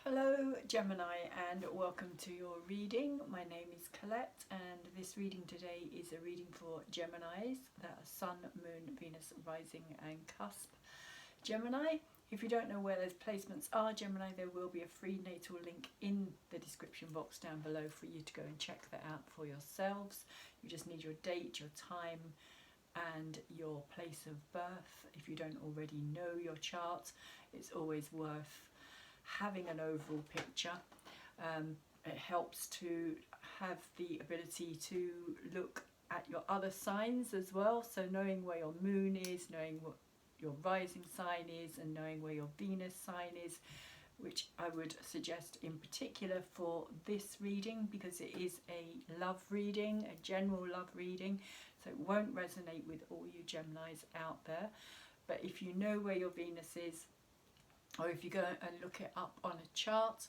Hello Gemini, and welcome to your reading. My name is Colette, and this reading today is a reading for Geminis that are Sun, Moon, Venus, Rising and Cusp. Gemini, if you don't know where those placements are, Gemini, there will be a free natal link in the description box down below for you to go and check that out for yourselves. You just need your date, your time and your place of birth. If you don't already know your chart, it's always worth having an overall picture. It helps to have the ability to look at your other signs as well, so knowing where your moon is, knowing what your rising sign is, and knowing where your Venus sign is, which I would suggest in particular for this reading because it is a love reading, a general love reading, so it won't resonate with all you Geminis out there. But if you know where your Venus is, or if you go and look it up on a chart,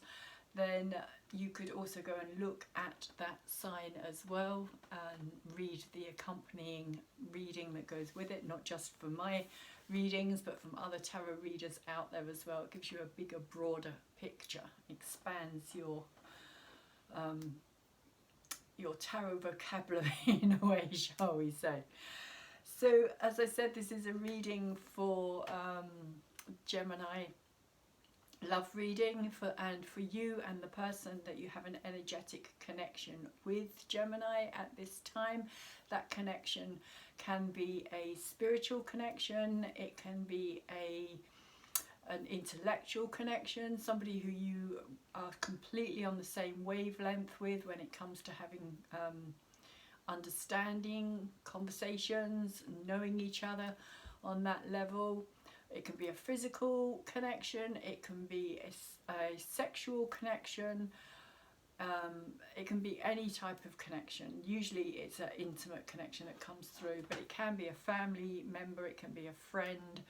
then you could also go and look at that sign as well and read the accompanying reading that goes with it, not just for my readings but from other tarot readers out there as well. It gives you a bigger, broader picture, expands your tarot vocabulary in a way, shall we say. So as I said, this is a reading for Gemini, love reading for you and the person that you have an energetic connection with, Gemini, at this time. That connection can be a spiritual connection, it can be an intellectual connection, somebody who you are completely on the same wavelength with when it comes to having understanding conversations, knowing each other on that level. It can be a physical connection, it can be a sexual connection, it can be any type of connection. Usually it's an intimate connection that comes through, but it can be a family member, it can be a friend,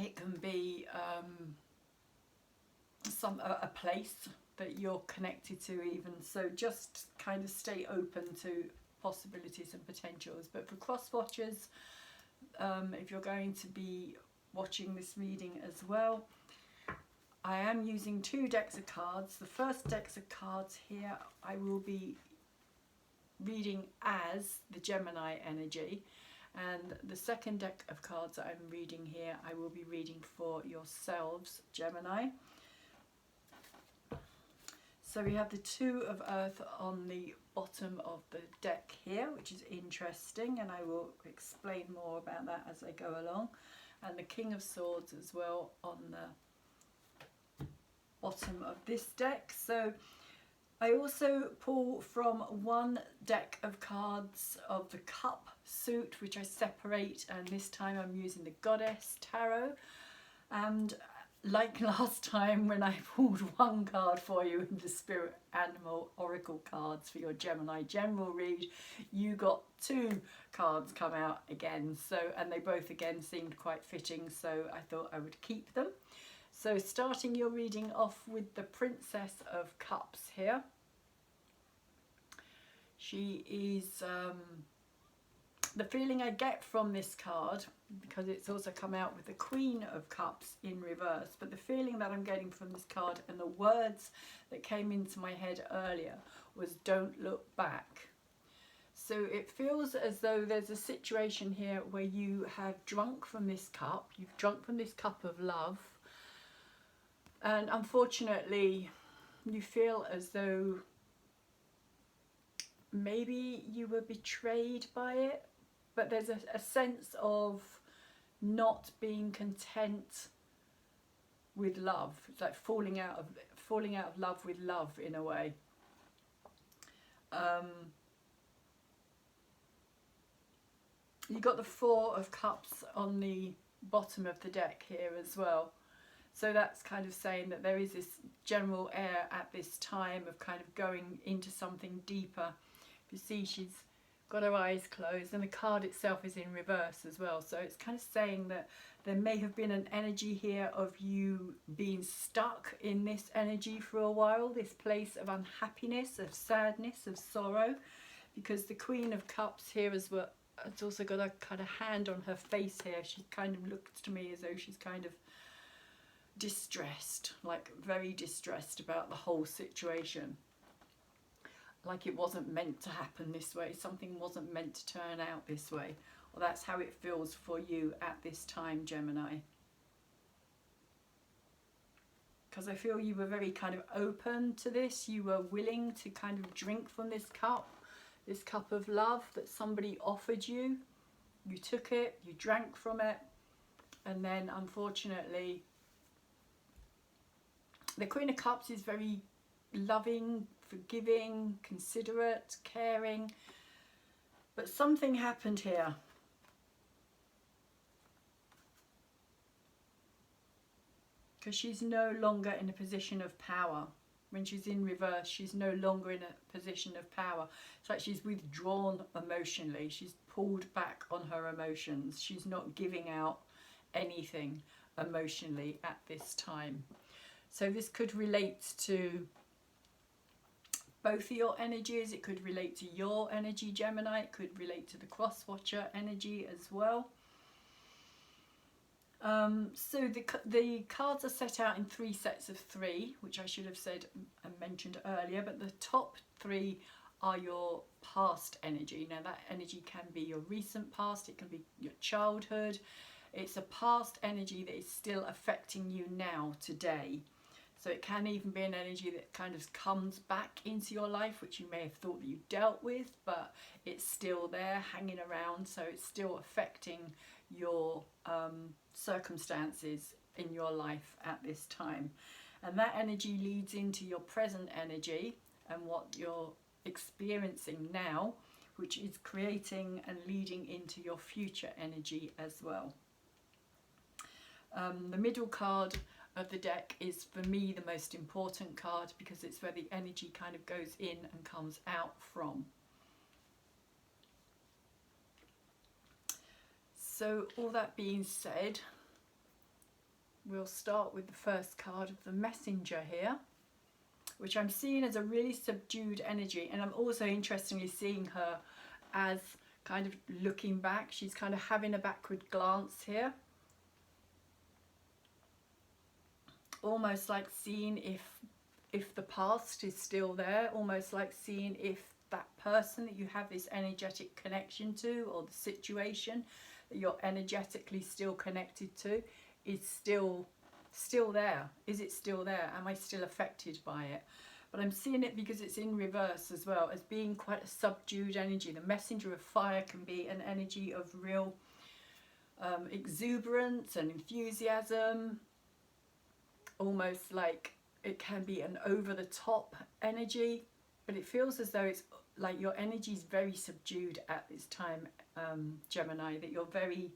it can be a place that you're connected to even. So just kind of stay open to possibilities and potentials. But for cross watchers, if you're going to be watching this reading as well, I am using two decks of cards. The first decks of cards here I will be reading as the Gemini energy, and the second deck of cards that I'm reading here I will be reading for yourselves, Gemini. So we have the Two of Earth on the bottom of the deck here, which is interesting, and I will explain more about that as I go along, and the King of Swords as well on the bottom of this deck. So I also pull from one deck of cards of the Cup suit, which I separate, and this time I'm using the Goddess Tarot. And like last time when I pulled one card for you in the Spirit Animal Oracle cards for your Gemini general read, you got two cards come out again. So, and they both again seemed quite fitting, so I thought I would keep them. So starting your reading off with the Princess of Cups here. She is the feeling I get from this card, because it's also come out with the Queen of Cups in reverse, but the feeling that I'm getting from this card and the words that came into my head earlier was don't look back. So it feels as though there's a situation here where you have drunk from this cup, you've drunk from this cup of love, and unfortunately you feel as though maybe you were betrayed by it. But there's a sense of not being content with love. It's like falling out of love with love in a way. You got the Four of Cups on the bottom of the deck here as well. So that's kind of saying that there is this general air at this time of kind of going into something deeper. If you see, she's got her eyes closed, and the card itself is in reverse as well. So it's kind of saying that there may have been an energy here of you being stuck in this energy for a while, this place of unhappiness, of sadness, of sorrow, because the Queen of Cups here as well, it's also got a kind of hand on her face here. She kind of looks to me as though she's kind of distressed, like very distressed about the whole situation. Like it wasn't meant to happen this way, something wasn't meant to turn out this way. Well, that's how it feels for you at this time, Gemini. Because I feel you were very kind of open to this. You were willing to kind of drink from this cup of love that somebody offered you. You took it, you drank from it, and then unfortunately, the Queen of Cups is very loving, forgiving, considerate, caring, but something happened here. Because she's no longer in a position of power. When she's in reverse, she's no longer in a position of power. It's like she's withdrawn emotionally. She's pulled back on her emotions. She's not giving out anything emotionally at this time. So this could relate to both of your energies. It could relate to your energy, Gemini. It could relate to the cross-watcher energy as well. So the cards are set out in 3 sets of 3, which I should have said and mentioned earlier, but the top 3 are your past energy. Now that energy can be your recent past, it can be your childhood. It's a past energy that is still affecting you now, today. So it can even be an energy that kind of comes back into your life, which you may have thought that you dealt with, but it's still there hanging around. So it's still affecting your circumstances in your life at this time. And that energy leads into your present energy and what you're experiencing now, which is creating and leading into your future energy as well. The middle card of the deck is, for me, the most important card because it's where the energy kind of goes in and comes out from. So all that being said, we'll start with the first card of the Messenger here, which I'm seeing as a really subdued energy, and I'm also interestingly seeing her as kind of looking back. She's kind of having a backward glance here, almost like seeing if the past is still there, almost like seeing if that person that you have this energetic connection to, or the situation that you're energetically still connected to, is still there. Is it still there? Am I still affected by it? But I'm seeing it because it's in reverse as well, as being quite a subdued energy. The Messenger of Fire can be an energy of real exuberance and enthusiasm, almost like it can be an over-the-top energy, but it feels as though it's like your energy is very subdued at this time, Gemini, that you're very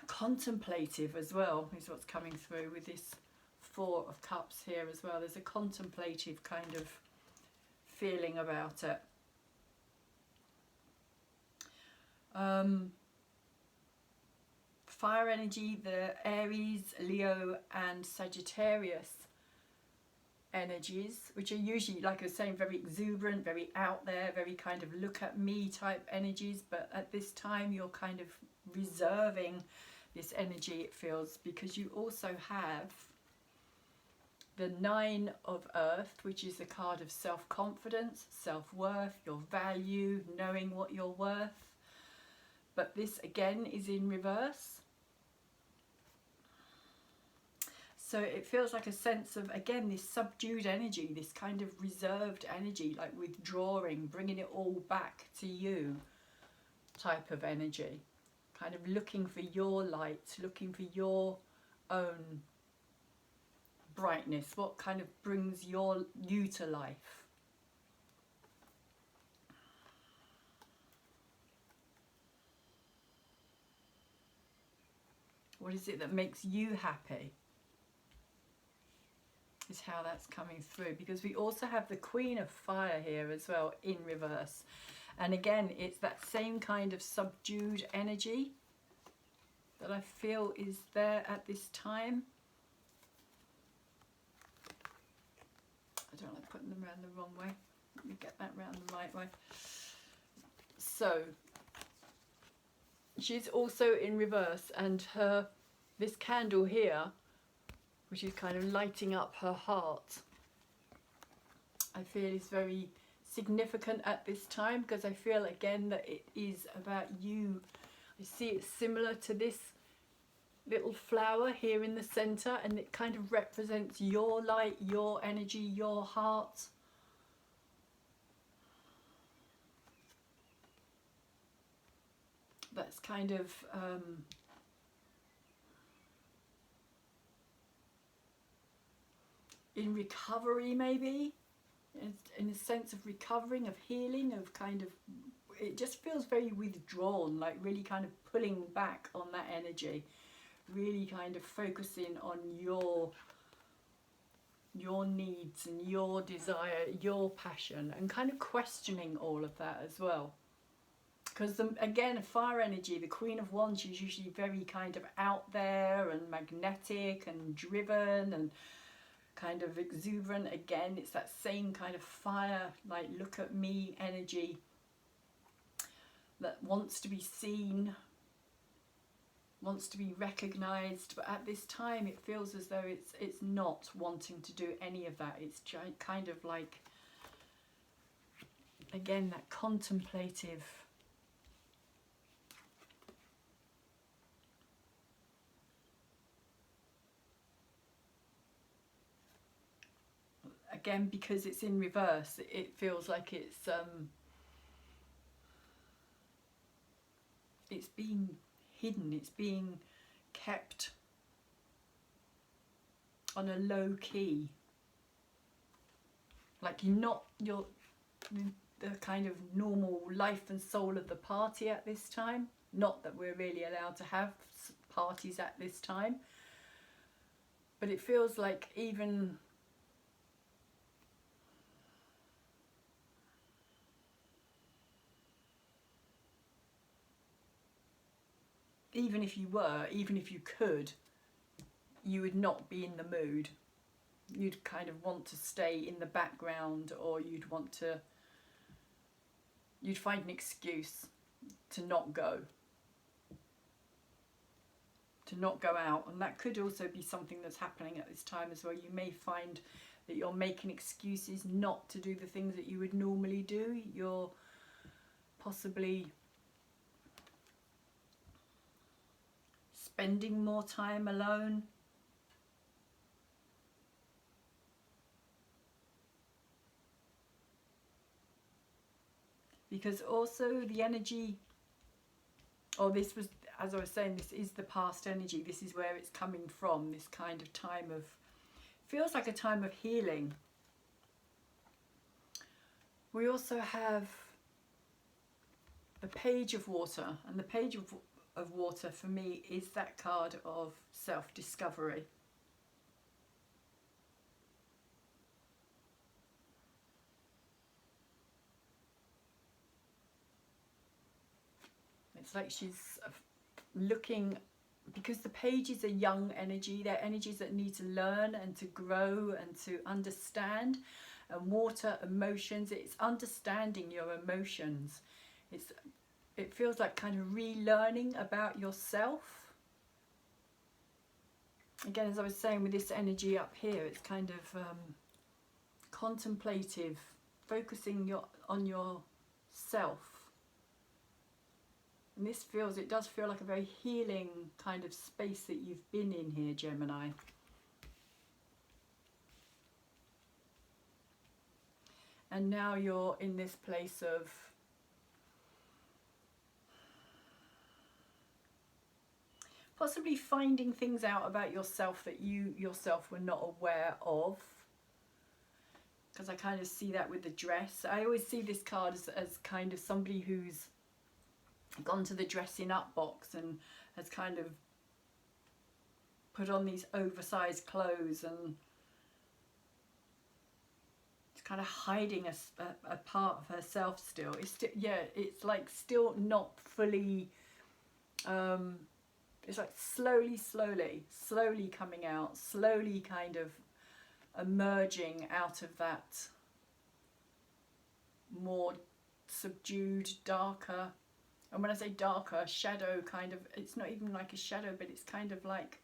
contemplative as well, is what's coming through with this 4 of Cups here as well. There's a contemplative kind of feeling about it. Fire energy, the Aries, Leo and Sagittarius energies, which are usually, like I was saying, very exuberant, very out there, very kind of look at me type energies, but at this time you're kind of reserving this energy, it feels, because you also have the 9 of Earth, which is a card of self-confidence, self-worth, your value, knowing what you're worth. But this again is in reverse. So it feels like a sense of, again, this subdued energy, this kind of reserved energy, like withdrawing, bringing it all back to you type of energy. Kind of looking for your light, looking for your own brightness, what kind of brings you to life. What is it that makes you happy? Is how that's coming through, because we also have the Queen of Fire here as well in reverse, and again it's that same kind of subdued energy that I feel is there at this time. I don't like putting them around the wrong way. Let me get that round the right way. So she's also in reverse, and this candle here which is kind of lighting up her heart, I feel is very significant at this time, because I feel again that it is about you. I see it similar to this little flower here in the center, and it kind of represents your light, your energy, your heart. That's kind of in recovery, maybe, in a sense of recovering, of healing, of kind of, it just feels very withdrawn, like really kind of pulling back on that energy, really kind of focusing on your needs and your desire, your passion, and kind of questioning all of that as well. Because again, fire energy, the Queen of Wands, is usually very kind of out there and magnetic and driven and kind of exuberant. Again, it's that same kind of fire, like look at me energy, that wants to be seen, wants to be recognized. But at this time it feels as though it's not wanting to do any of that. It's kind of like, again, that contemplative, again, because it's in reverse, it feels like it's being hidden, it's being kept on a low key, like you're the kind of normal life and soul of the party at this time. Not that we're really allowed to have parties at this time, but it feels like even if you were, even if you could, you would not be in the mood. You'd kind of want to stay in the background, or you'd find an excuse to not go out. And that could also be something that's happening at this time as well. You may find that you're making excuses not to do the things that you would normally do. You're possibly spending more time alone. Because also the energy, or this was, as I was saying, this is the past energy. This is where it's coming from, this kind of time of, feels like a time of healing. We also have the Page of Water, and the Page of Water for me is that card of self-discovery. It's like she's looking, because the pages are young energy, they're energies that need to learn and to grow and to understand. And water, emotions, it's understanding your emotions. It feels like kind of relearning about yourself. Again, as I was saying with this energy up here, it's kind of contemplative, focusing on yourself. And this it does feel like a very healing kind of space that you've been in here, Gemini. And now you're in this place of possibly finding things out about yourself that you yourself were not aware of. Because I kind of see that with the dress. I always see this card as kind of somebody who's gone to the dressing up box and has kind of put on these oversized clothes, and it's kind of hiding a part of herself still. It's like still not fully, it's like slowly coming out, slowly kind of emerging out of that more subdued, darker. And when I say darker, shadow kind of, it's not even like a shadow, but it's kind of like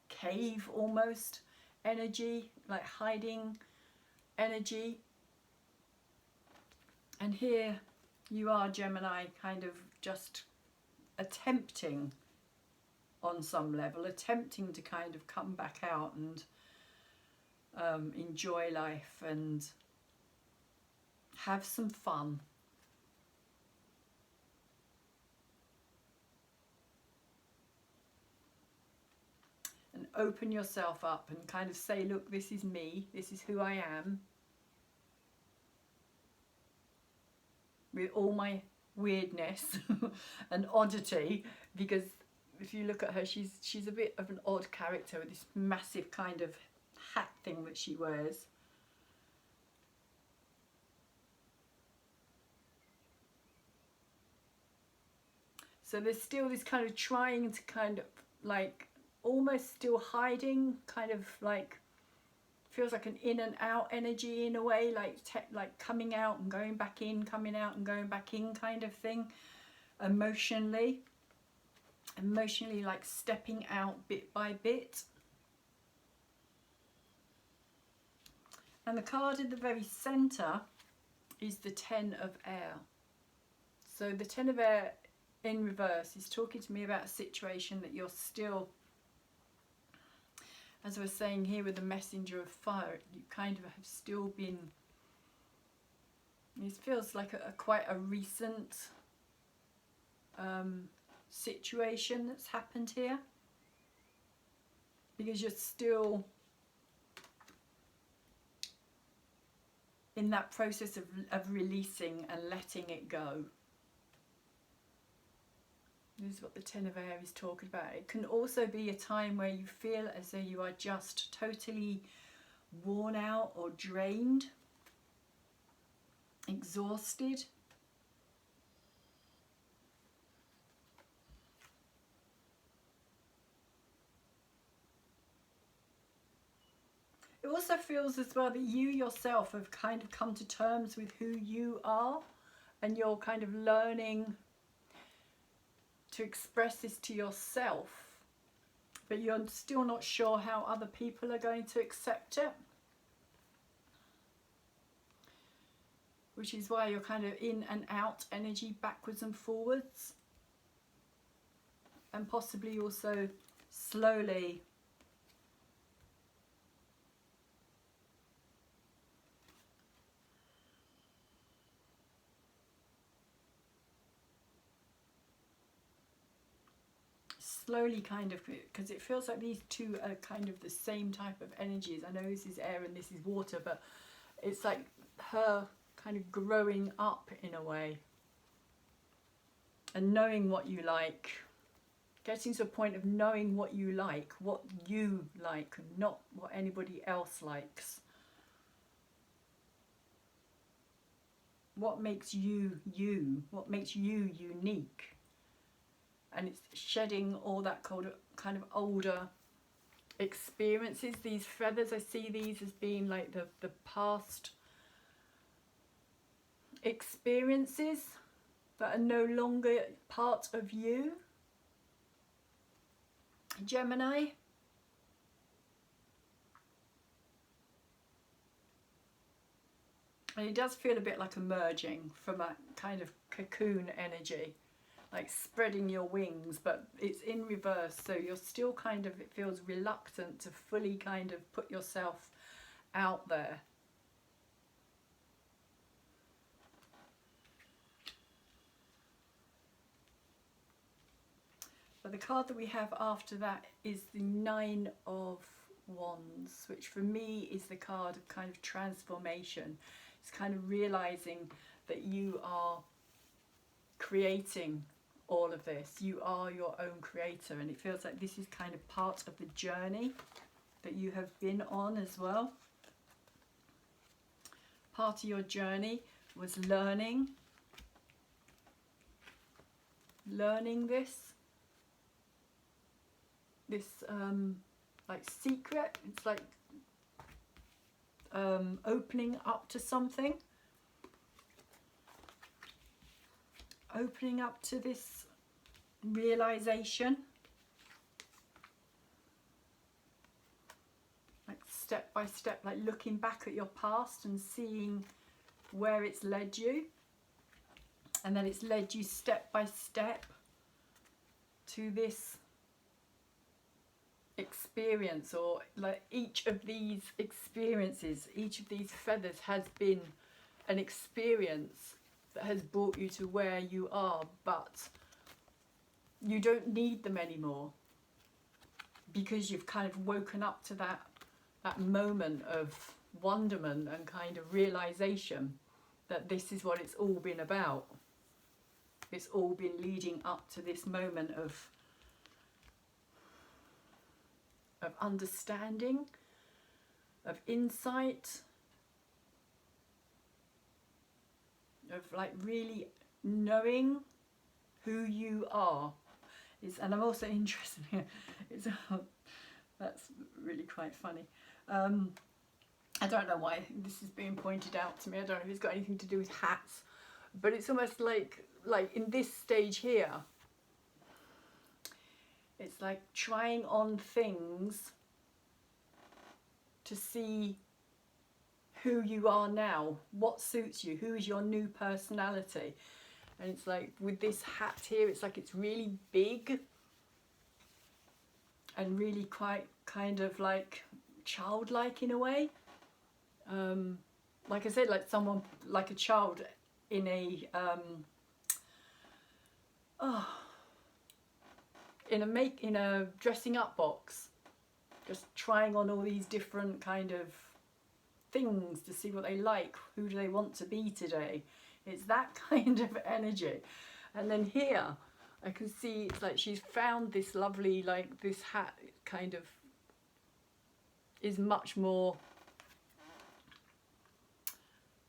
cave almost energy, like hiding energy. And here you are, Gemini, kind of just attempting on some level, attempting to kind of come back out and enjoy life and have some fun. And open yourself up and kind of say, look, this is me, this is who I am, with all my weirdness and oddity. Because if you look at her, she's a bit of an odd character with this massive kind of hat thing that she wears. So there's still this kind of trying to kind of like almost still hiding, kind of like feels like an in and out energy in a way, like coming out and going back in, coming out and going back in kind of thing, emotionally like stepping out bit by bit. And the card in the very center is the Ten of Air. So the Ten of Air in reverse is talking to me about a situation that you're still, as I was saying here with the Messenger of Fire, you kind of have still been, it feels like quite a recent situation that's happened here, because you're still in that process of releasing and letting it go. This is what the Ten of Air is talking about. It can also be a time where you feel as though you are just totally worn out or drained, exhausted. It also feels as well that you yourself have kind of come to terms with who you are, and you're kind of learning to express this to yourself, but you're still not sure how other people are going to accept it, which is why you're kind of in and out energy, backwards and forwards, and possibly also slowly kind of, because it feels like these two are kind of the same type of energies. I know this is air and this is water, but it's like her kind of growing up in a way and knowing what you like, getting to a point of knowing what you like, not what anybody else likes, what makes you you, what makes you unique. And it's shedding all that kind of older experiences. These feathers, I see these as being like the past experiences that are no longer part of you, Gemini. And it does feel a bit like emerging from that kind of cocoon energy, like spreading your wings, but it's in reverse, so you're still kind of, it feels reluctant to fully kind of put yourself out there. But the card that we have after that is the Nine of Wands, which for me is the card of kind of transformation. It's kind of realizing that you are creating all of this. You are your own creator, and it feels like this is kind of part of the journey that you have been on as well. Part of your journey was learning this like secret. It's like opening up to something, opening up to this realization, like by step, like looking back at your past and seeing where it's led you. And then it's led you step by step to this experience, or like each of these experiences, each of these feathers has been an experience that has brought you to where you are, but you don't need them anymore because you've kind of woken up to that moment of wonderment and kind of realization that this is what it's all been about. It's all been leading up to this moment of understanding, of insight, of like really knowing who you are. And I'm also interested in that's really quite funny. I don't know why this is being pointed out to me. I don't know if it's got anything to do with hats, but it's almost like in this stage here, it's like trying on things to see who you are now, what suits you, who is your new personality. And it's like with this hat here, it's like it's really big and really quite kind of like childlike in a way. Like I said, like someone, like a child in a in a dressing up box, just trying on all these different kind of things to see what they like, who do they want to be today. It's that kind of energy. And then here I can see it's like she's found this lovely, like this hat kind of is much more,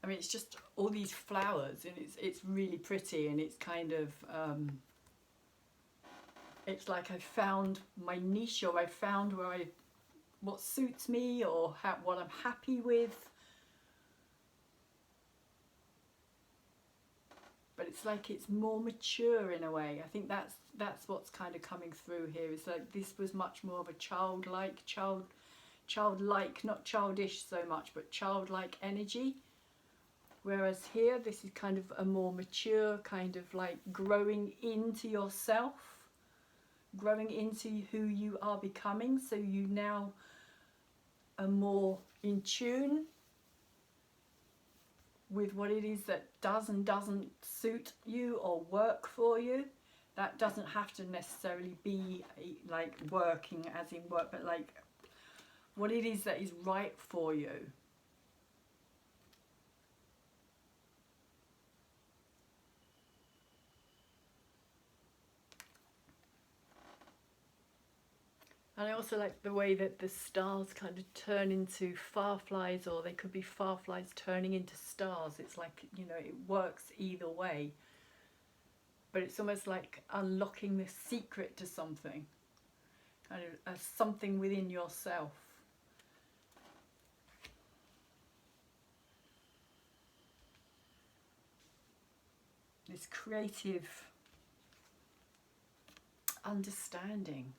I mean, it's just all these flowers, and it's really pretty, and it's kind of it's like I found my niche, or I found what suits me, or what I'm happy with. But it's like it's more mature in a way. I think that's what's kind of coming through here. It's like this was much more of a childlike, not childish so much, but childlike energy. Whereas here, this is kind of a more mature, kind of like growing into yourself, growing into who you are becoming. So you now are more in tune with what it is that does and doesn't suit you or work for you. That doesn't have to necessarily be like working as in work, but like what it is that is right for you. And I also like the way that the stars kind of turn into fireflies, or they could be fireflies turning into stars. It's like, you know, it works either way. But it's almost like unlocking the secret to something, kind of as something within yourself. This creative understanding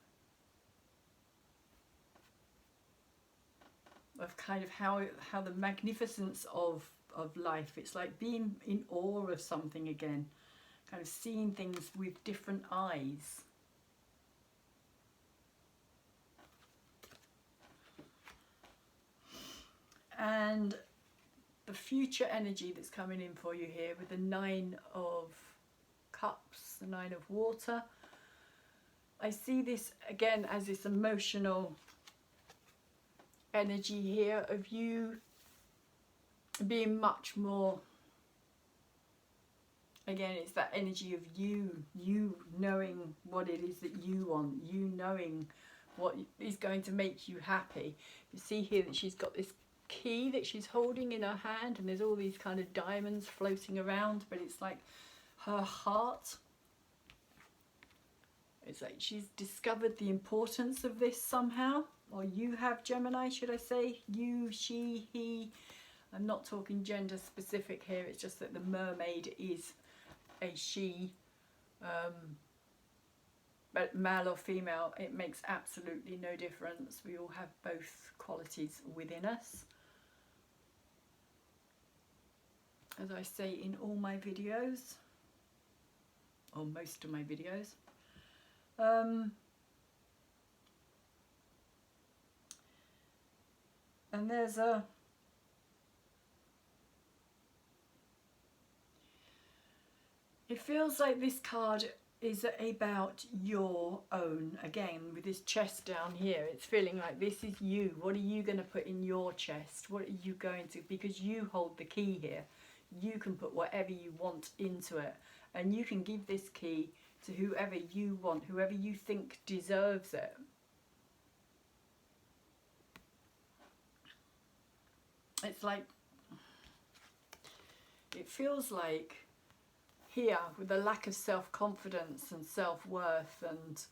of kind of how the magnificence of life, it's like being in awe of something again, kind of seeing things with different eyes. And the future energy that's coming in for you here with the 9 of Cups, the 9 of Water, I see this again as this emotional energy here of you being much more, again, it's that energy of you knowing what it is that you want, you knowing what is going to make you happy. You see here that she's got this key that she's holding in her hand, and there's all these kind of diamonds floating around, but it's like her heart. It's like she's discovered the importance of this somehow. Or you have, Gemini, should I say? You, she, he. I'm not talking gender specific here. It's just that the mermaid is a she. But male or female, it makes absolutely no difference. We all have both qualities within us. As I say in all my videos, or most of my videos, and there's a it feels like this card is about your own, again with this chest down here, it's feeling like this is you. What are you going to put in your chest? What are you going to, because you hold the key here, you can put whatever you want into it, and you can give this key to whoever you want, whoever you think deserves it. It's like, it feels like here with the lack of self-confidence and self-worth and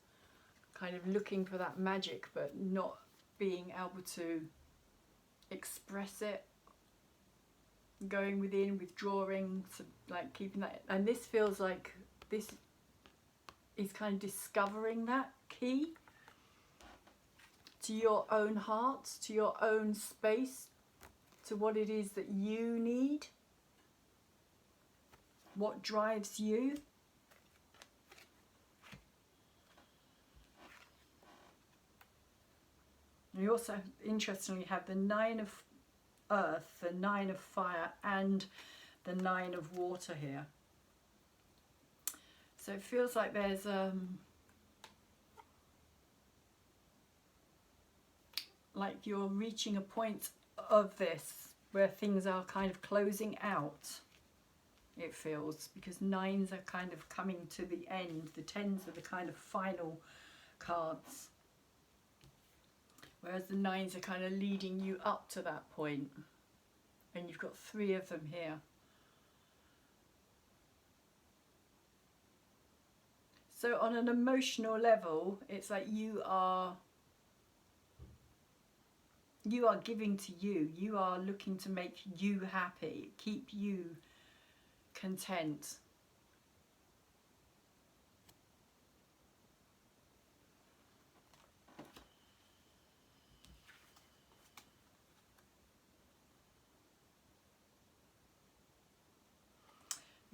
kind of looking for that magic but not being able to express it, going within, withdrawing, so like keeping that, and this feels like this is kind of discovering that key to your own heart, to your own space, to what it is that you need, what drives you. You also, interestingly, have the 9 of Earth, the 9 of Fire, and the 9 of Water here. So it feels like there's like you're reaching a point of this where things are kind of closing out, it feels, because 9s are kind of coming to the end. The 10s are the kind of final cards, whereas the 9s are kind of leading you up to that point, and you've got 3 of them here. So on an emotional level, it's like you are giving to you. You are looking to make you happy, keep you content.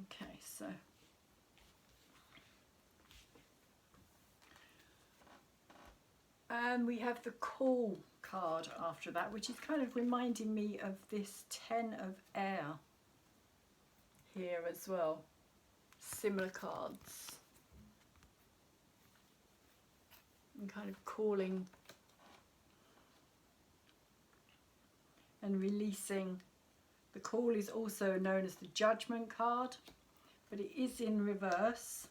Okay, so and we have the Call card after that, which is kind of reminding me of this 10 of Air here as well. Similar cards. And kind of calling and releasing. The Call is also known as the Judgment card, but it is in reverse.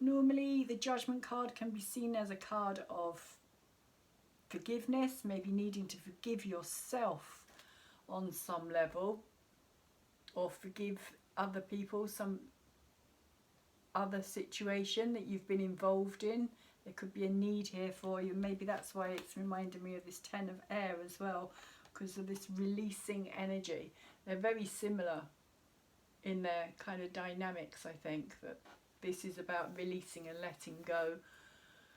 Normally the Judgment card can be seen as a card of forgiveness, maybe needing to forgive yourself on some level, or forgive other people, some other situation that you've been involved in. There could be a need here for you. Maybe that's why it's reminding me of this 10 of Air as well, because of this releasing energy. They're very similar in their kind of dynamics, I think, that this is about releasing and letting go,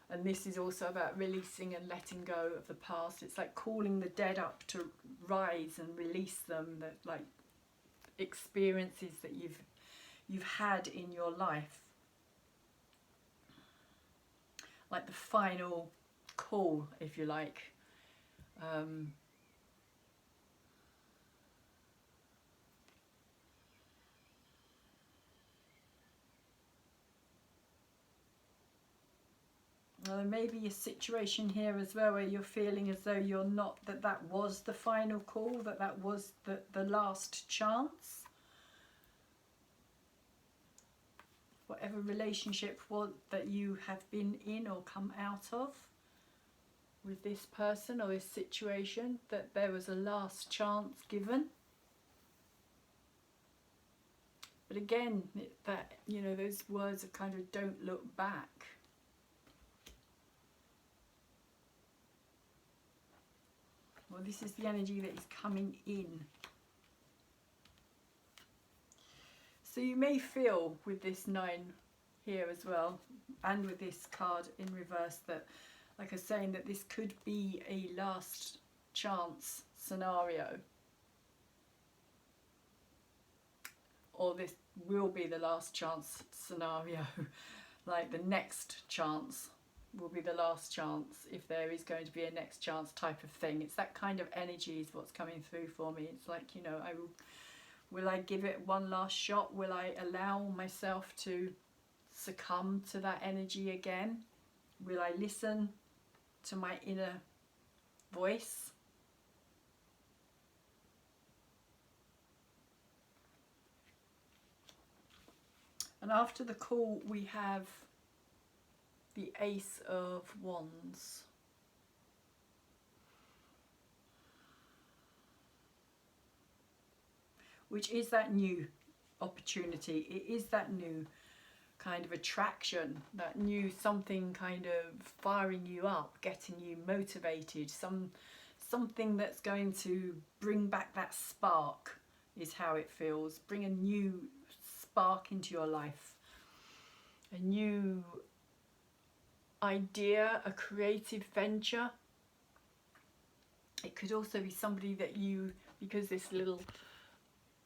and this is also about releasing and letting go of the past. It's like calling the dead up to rise and release them, that like experiences that you've had in your life, like the final call, if you like. There may be a situation here as well where you're feeling as though you're not, that was the final call, that was the last chance. Whatever relationship that you have been in or come out of with this person or this situation, that there was a last chance given. But again, that, you know, those words are kind of don't look back. Well, this is the energy that is coming in. So you may feel with this 9 here as well, and with this card in reverse, that, like I was saying, that this could be a last chance scenario. Or this will be the last chance scenario. Like the next chance will be the last chance, if there is going to be a next chance type of thing. It's that kind of energy is what's coming through for me. It's like, you know, will I give it one last shot? Will I allow myself to succumb to that energy again? Will I listen to my inner voice? And after the call, we have the Ace of Wands. Which is that new opportunity. It is that new kind of attraction, that new something kind of firing you up, getting you motivated, something that's going to bring back that spark is how it feels. Bring a new spark into your life, a new idea, a creative venture. It could also be somebody that you, because this little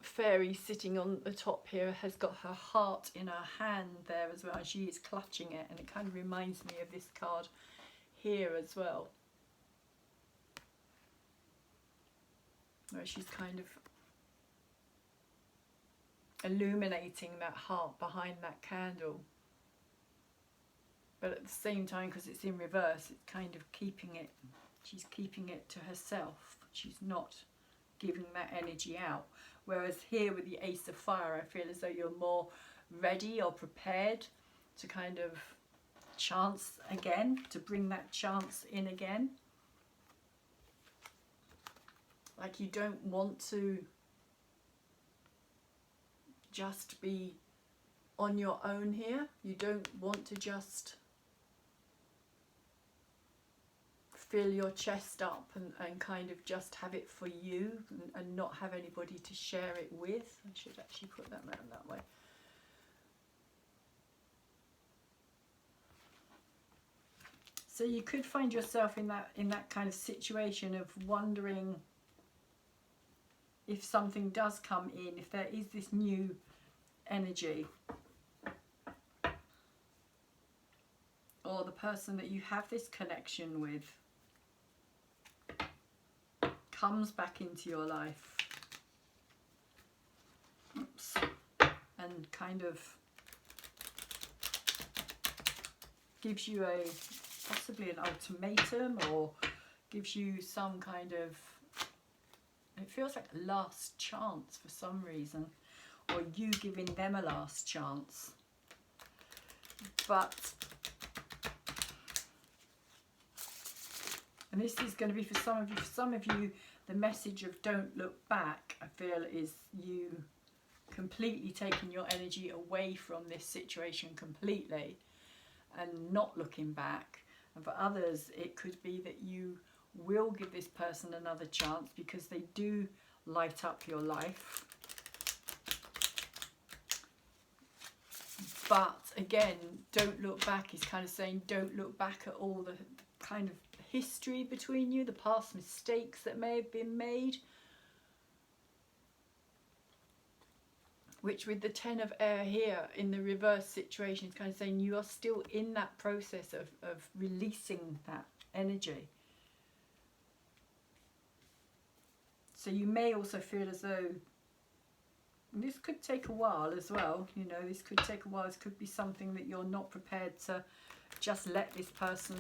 fairy sitting on the top here has got her heart in her hand there as well. She is clutching it, and it kind of reminds me of this card here as well, where she's kind of illuminating that heart behind that candle. But at the same time, because it's in reverse, it's kind of keeping it, she's keeping it to herself. She's not giving that energy out. Whereas here with the Ace of Fire, I feel as though you're more ready or prepared to kind of chance again, to bring that chance in again. Like you don't want to just be on your own here. You don't want to just fill your chest up and kind of just have it for you and not have anybody to share it with. I should actually put that around that way. So you could find yourself in that kind of situation of wondering if something does come in, if there is this new energy, or the person that you have this connection with comes back into your life. Oops. And kind of gives you possibly an ultimatum, or gives you some kind of, it feels like a last chance for some reason, or you giving them a last chance. But, and this is going to be for some of you. For some of you, the message of don't look back, I feel, is you completely taking your energy away from this situation completely and not looking back. And for others, it could be that you will give this person another chance because they do light up your life. But again, don't look back is kind of saying don't look back at all the kind of history between you, the past mistakes that may have been made. Which with the Ten of Air here in the reverse situation is kind of saying you are still in that process of releasing that energy. So you may also feel as though this could take a while as well. You know, this could take a while. This could be something that you're not prepared to just let this person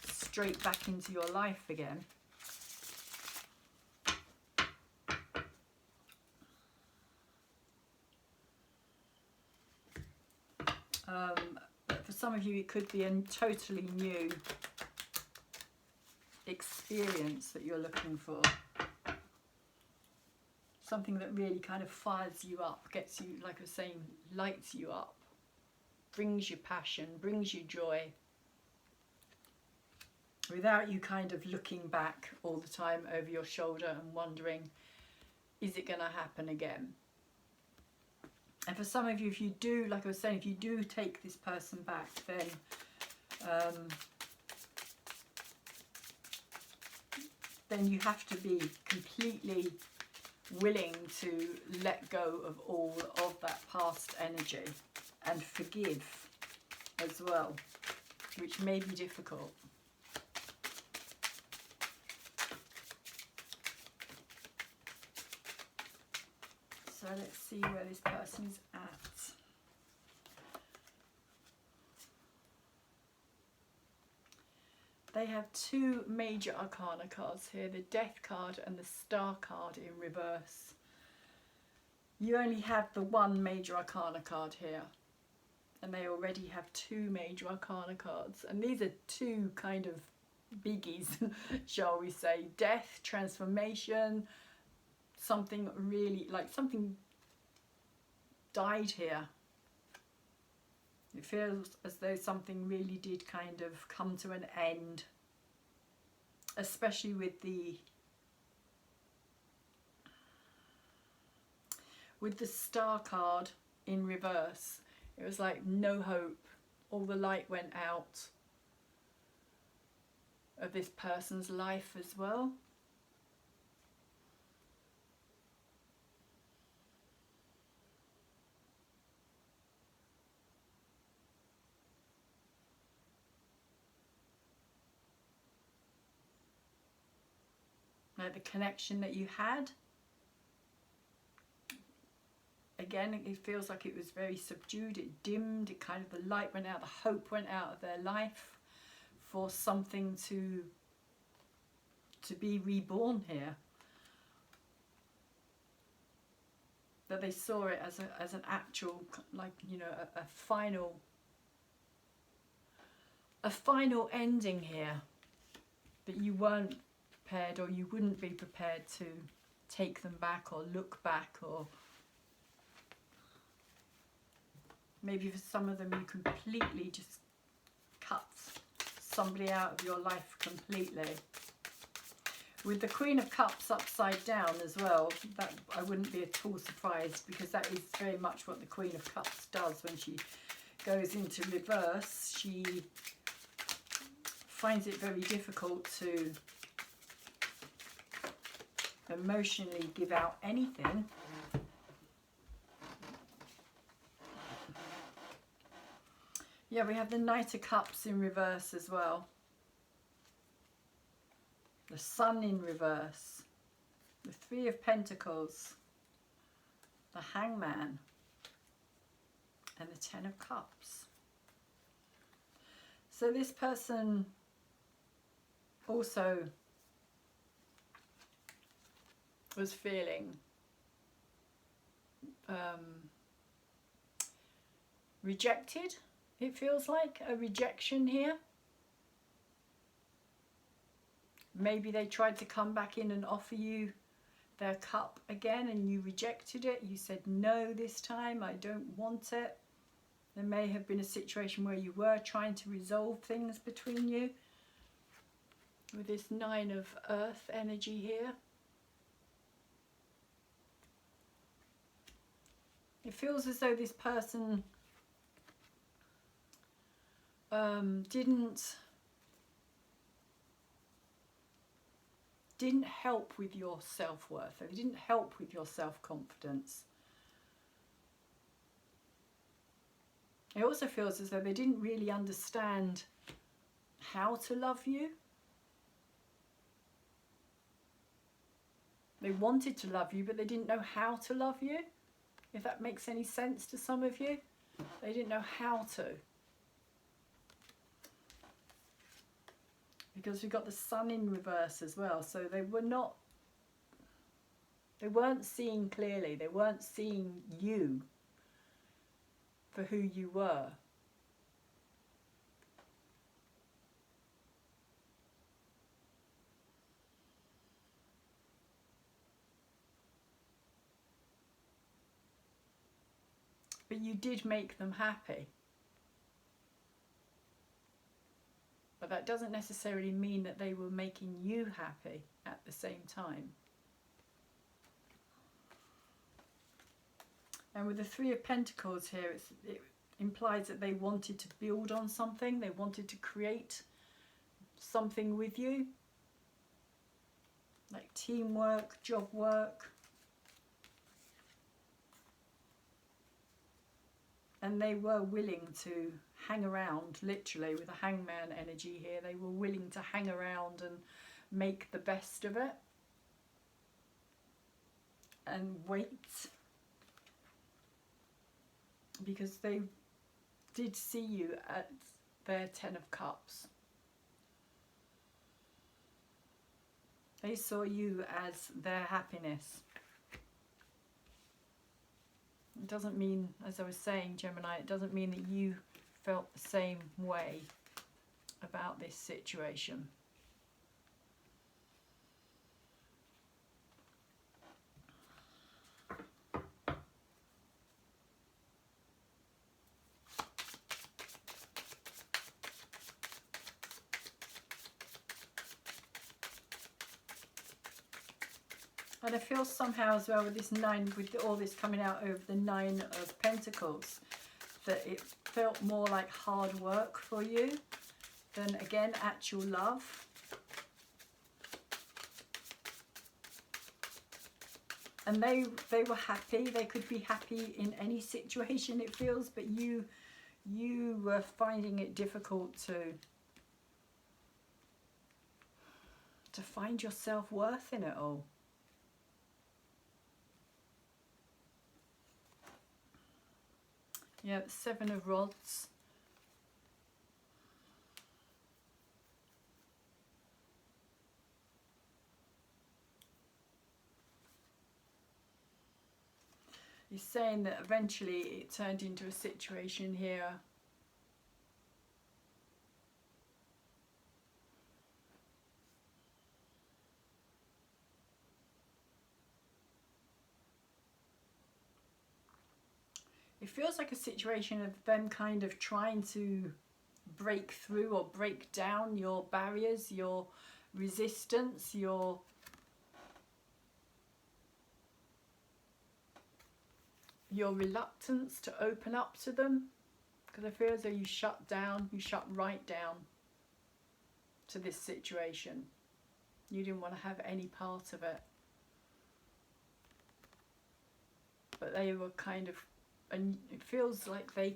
straight back into your life again. But for some of you, it could be a totally new experience that you're looking for. Something that really kind of fires you up, gets you, like I was saying, lights you up, brings you passion, brings you joy. without you kind of looking back all the time over your shoulder and wondering, is it going to happen again? And for some of you, if you do, like I was saying, if you do take this person back, then you have to be completely willing to let go of all of that past energy and forgive as well, which may be difficult. So let's see where this person is at. They have two major arcana cards here, the Death card and the Star card in reverse. You only have the one major arcana card here, and they already have two major arcana cards. And these are two kind of biggies, shall we say. Death, transformation, something really, like something died here. It feels as though something really did kind of come to an end, especially with the Star card in reverse. It was like no hope. All the light went out of this person's life as well. Like the connection that you had, again, it feels like it was very subdued, it dimmed, it kind of, the light went out, the hope went out of their life for something to be reborn here. That they saw it as an actual, like, you know, a final ending here, that you weren't prepared, or you wouldn't be prepared to take them back or look back, or maybe for some of them you completely just cut somebody out of your life completely. With the Queen of Cups upside down as well, that I wouldn't be at all surprised, because that is very much what the Queen of Cups does when she goes into reverse. She finds it very difficult to emotionally give out anything. Yeah, we have the Knight of Cups in reverse as well. The Sun in reverse. The Three of Pentacles. The Hangman. And the Ten of Cups. So this person also was feeling rejected. It feels like a rejection here. Maybe they tried to come back in and offer you their cup again and you rejected it. You said no this time, I don't want it. There may have been a situation where you were trying to resolve things between you. With this Nine of Earth energy here. It feels as though this person didn't help with your self-worth. It didn't help with your self-confidence. It also feels as though they didn't really understand how to love you. They wanted to love you, but they didn't know how to love you. If that makes any sense to some of you. They didn't know how to. Because we've got the Sun in reverse as well. So they weren't seeing clearly. They weren't seeing you for who you were. But you did make them happy. But But that doesn't necessarily mean that they were making you happy at the same time. And with the Three of Pentacles here, it implies that they wanted to build on something. They wanted to create something with you. Like teamwork, job work. And they were willing to hang around, literally, with a hangman energy here. They were willing to hang around and make the best of it. And wait. Because they did see you at their 10 of Cups. They saw you as their happiness. It doesn't mean, as I was saying, Gemini, it doesn't mean that you felt the same way about this situation. And I feel somehow as well with this 9, with all this coming out over the 9 of Pentacles, that it felt more like hard work for you than, again, actual love. And they were happy. They could be happy in any situation, it feels, but you were finding it difficult to find your self-worth in it all. Yeah, 7 of Rods. He's saying that eventually it turned into a situation here it feels like a situation of them kind of trying to break through or break down your barriers, your resistance, your reluctance to open up to them. Because I feel as though you shut right down to this situation. You didn't want to have any part of it. But they were kind of, and it feels like they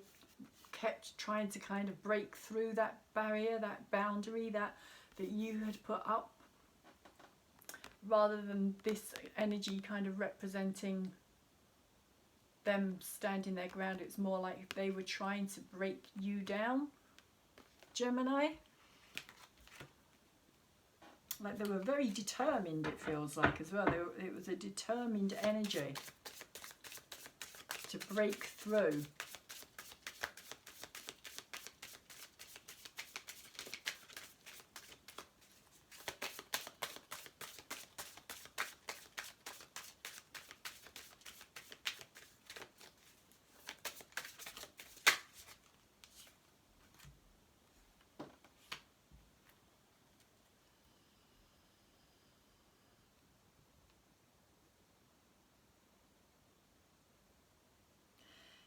kept trying to kind of break through that barrier, that boundary that you had put up, rather than this energy kind of representing them standing their ground. It's more like they were trying to break you down, Gemini. Like they were very determined, it feels like, as well. It was a determined energy to break through.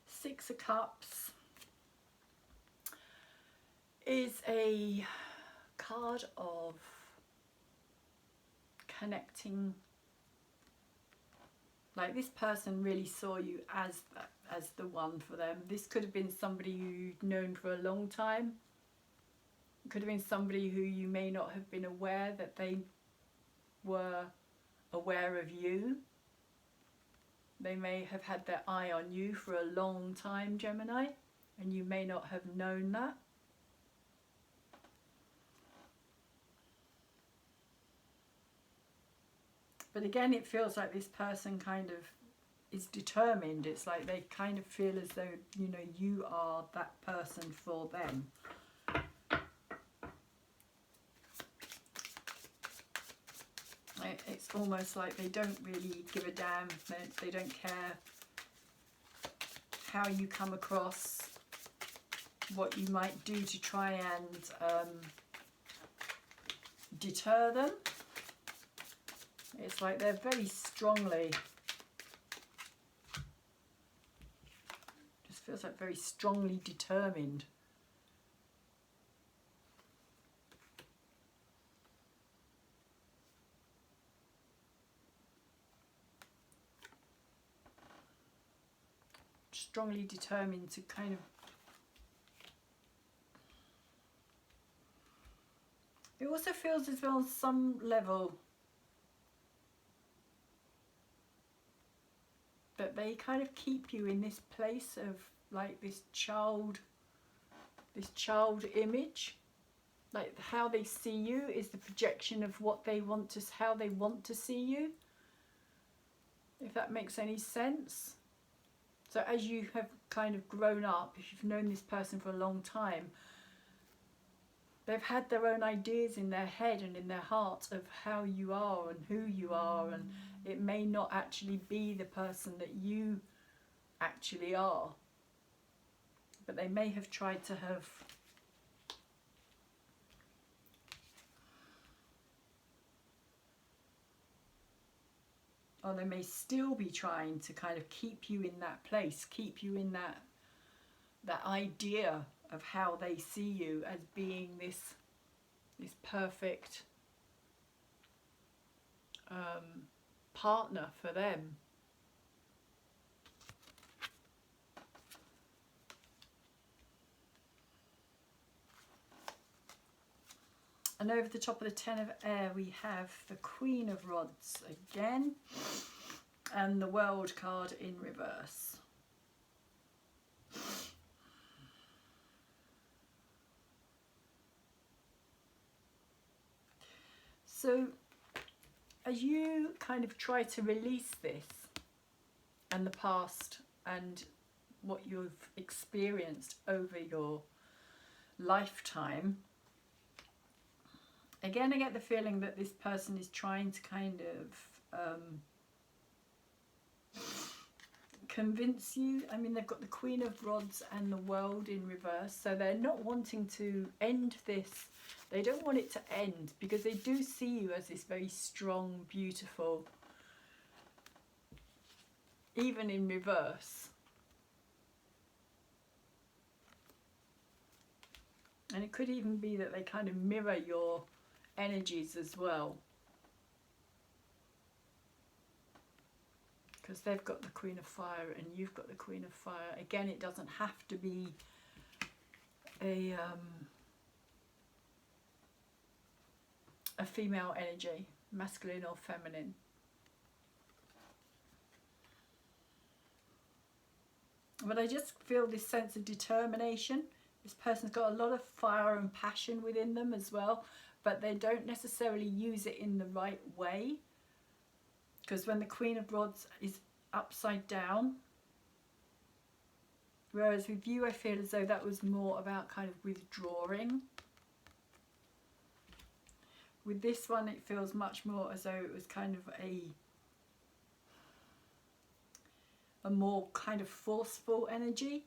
Six of Cups is a card of connecting. Like this person really saw you as the one for them. This could have been somebody you'd known for a long time. It could have been somebody who you may not have been aware that they were aware of you. They may have had their eye on you for a long time, Gemini, and you may not have known that. But again, it feels like this person kind of is determined. It's like they kind of feel as though, you know, you are that person for them. It's almost like they don't really give a damn. They don't care how you come across, what you might do to try and deter them. It's like they're very strongly, just feels like very strongly determined. Strongly determined to kind of, it also feels as well on some level that they kind of keep you in this place of like this child image, like how they see you is the projection of what they want to, how they want to see you, if that makes any sense. So as you have kind of grown up, if you've known this person for a long time, they've had their own ideas in their head and in their heart of how you are and who you are, and it may not actually be the person that you actually are, but they may have tried to have or they may still be trying to kind of keep you in that place, keep you in that idea of how they see you as being this perfect partner for them. And over the top of the Ten of Air, we have the Queen of Rods again, and the World card in reverse. So, as you kind of try to release this and the past and what you've experienced over your lifetime, again, I get the feeling that this person is trying to kind of convince you. I mean, they've got the Queen of Rods and the World in reverse, so they're not wanting to end this. They don't want it to end because they do see you as this very strong, beautiful, even in reverse. And it could even be that they kind of mirror your energies as well, because they've got the Queen of Fire and you've got the Queen of Fire. Again, it doesn't have to be a female energy, masculine or feminine. But I just feel this sense of determination. This person's got a lot of fire and passion within them as well, but they don't necessarily use it in the right way. Because when the Queen of Rods is upside down, whereas with you I feel as though that was more about kind of withdrawing. With this one it feels much more as though it was kind of a more kind of forceful energy.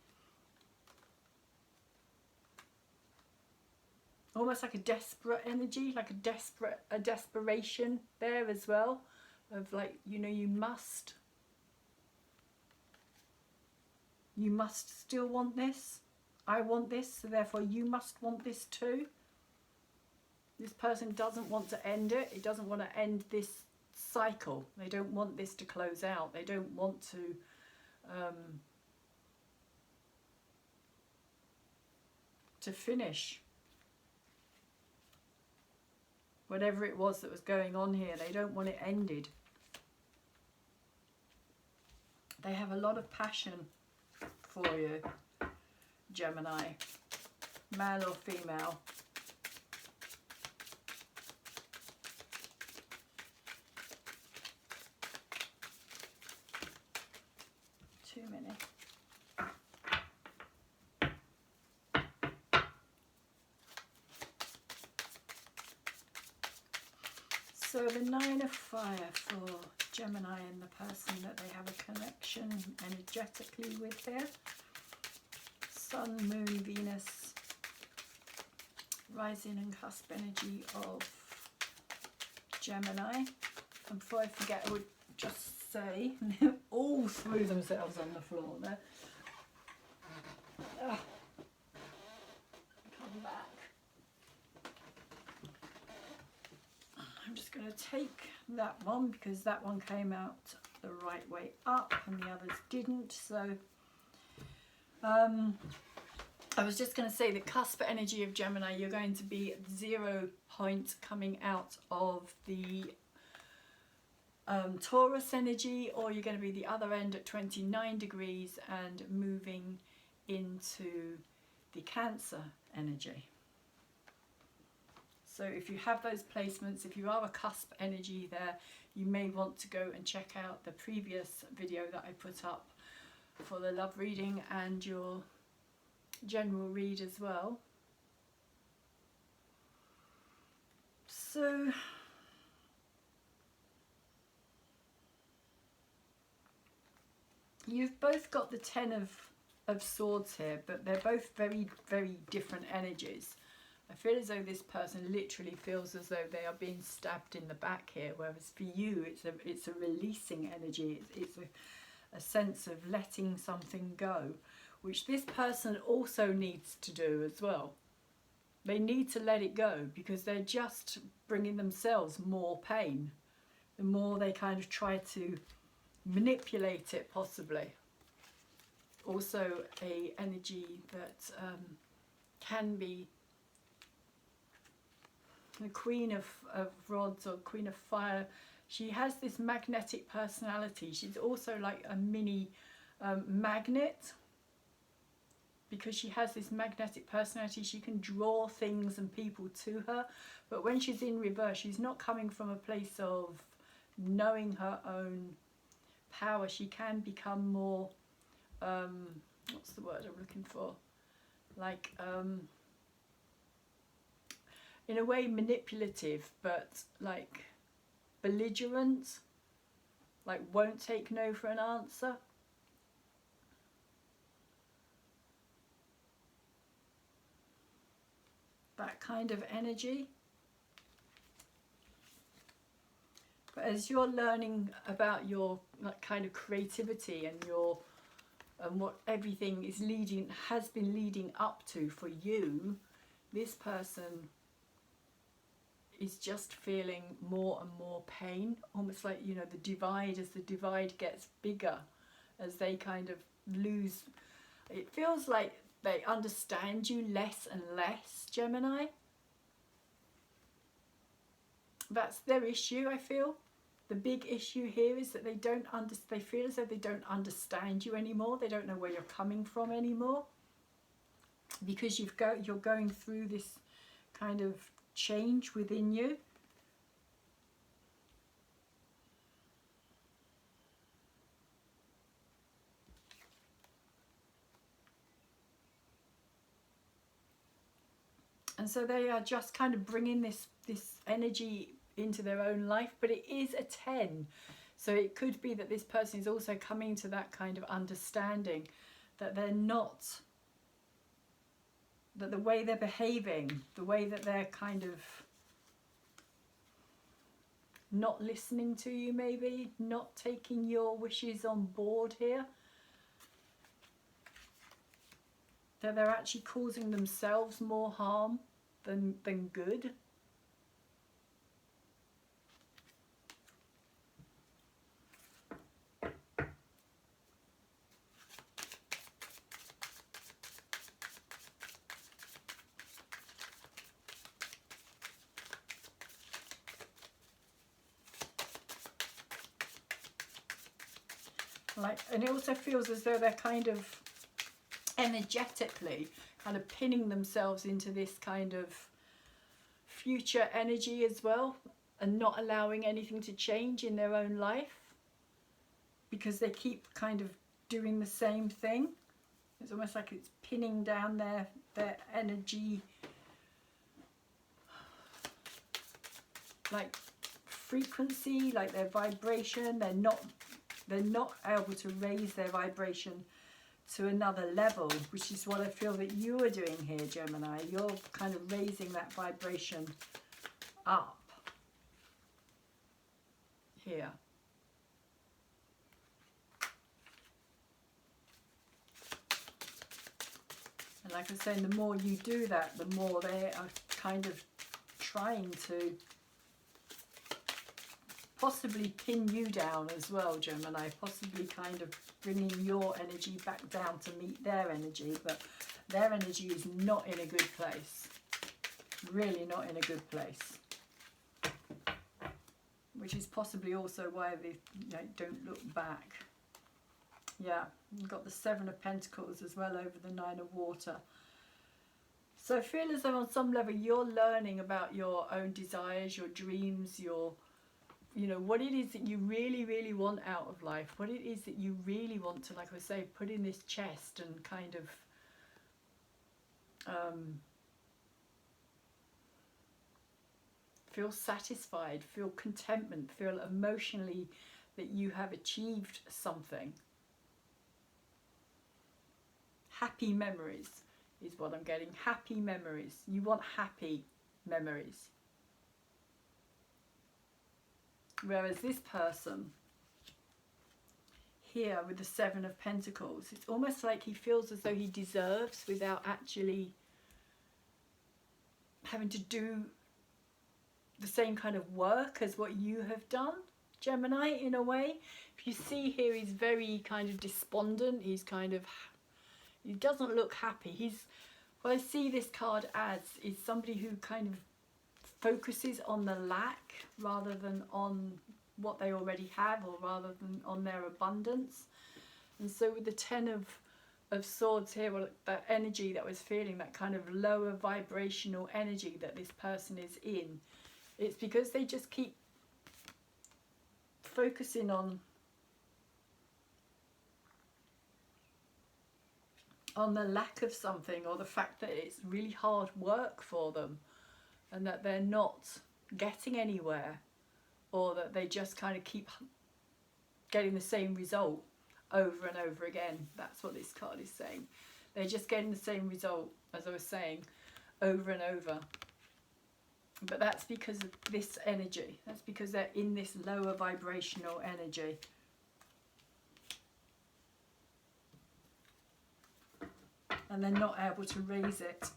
Almost like a desperate energy, like a desperation there as well, of like, you know, you must still want this. I want this, so therefore you must want this too. This person doesn't want to end it. It doesn't want to end this cycle. They don't want this to close out. They don't want to finish whatever it was that was going on here. They don't want it ended. They have a lot of passion for you, Gemini, male or female. Too many. So the Nine of Fire for Gemini and the person that they have a connection energetically with here. Sun, Moon, Venus, rising and cusp energy of Gemini. And before I forget, I would just say, all threw themselves on the floor there. Come back. I'm just going to take that one because that one came out the right way up and the others didn't. So I was just going to say the cusp energy of Gemini, you're going to be at 0 point coming out of the Taurus energy, or you're going to be the other end at 29 degrees and moving into the Cancer energy. So if you have those placements, if you are a cusp energy there, you may want to go and check out the previous video that I put up for the love reading and your general read as well. So you've both got the Ten of Swords here, but they're both very, very different energies. I feel as though this person literally feels as though they are being stabbed in the back here, whereas for you it's a releasing energy. It's a sense of letting something go, which this person also needs to do as well. They need to let it go because they're just bringing themselves more pain. The more they kind of try to manipulate it, possibly. Also a energy that can be the Queen of Rods or Queen of Fire. She has this magnetic personality. She's also like a mini magnet. Because she has this magnetic personality, she can draw things and people to her. But when she's in reverse, she's not coming from a place of knowing her own power. She can become more, what's the word I'm looking for? Like, in a way manipulative, but like belligerent. Like won't take no for an answer. That kind of energy. But as you're learning about your kind of creativity and your what everything has been leading up to for you, this person is just feeling more and more pain, almost like, you know, the divide, as the divide gets bigger, as they kind of lose, it feels like they understand you less and less, Gemini. That's their issue, I feel. The big issue here is that they feel as though they don't understand you anymore. They don't know where you're coming from anymore. Because you're going through this kind of change within you. And so they are just kind of bringing this energy into their own life, but it is a 10. So it could be that this person is also coming to that kind of understanding that they're not, that the way they're behaving, the way that they're kind of not listening to you, maybe not taking your wishes on board here, that they're actually causing themselves more harm than good. And it also feels as though they're kind of energetically kind of pinning themselves into this kind of future energy as well, and not allowing anything to change in their own life because they keep kind of doing the same thing. It's almost like it's pinning down their energy, like frequency, like their vibration. They're not able to raise their vibration to another level, which is what I feel that you are doing here, Gemini. You're kind of raising that vibration up. here. And like I was saying, the more you do that, the more they are kind of trying to possibly pin you down as well, Gemini, possibly kind of bringing your energy back down to meet their energy, but their energy is not in a good place, really not in a good place, which is possibly also why they don't look back. Yeah, you've got the Seven of Pentacles as well over the Nine of Water. So I feel as though on some level you're learning about your own desires, your dreams, your, you know, what it is that you really, really want out of life, what it is that you really want to, like I say, put in this chest and kind of feel satisfied, feel contentment, feel emotionally that you have achieved something. Happy memories is what I'm getting. Happy memories. You want happy memories. Whereas this person here with the Seven of Pentacles, it's almost like he feels as though he deserves without actually having to do the same kind of work as what you have done, Gemini, in a way. If you see here, he's very kind of despondent. He's kind of, he doesn't look happy. He's, what I see this card as is somebody who kind of focuses on the lack rather than on what they already have, or rather than on their abundance. And so with the Ten of Swords here, well, that energy that I was feeling, that kind of lower vibrational energy that this person is in, it's because they just keep focusing on the lack of something, or the fact that it's really hard work for them and that they're not getting anywhere, or that they just kind of keep getting the same result over and over again. That's what this card is saying. They're just getting the same result, as I was saying, over and over. But that's because of this energy. That's because they're in this lower vibrational energy. And they're not able to raise it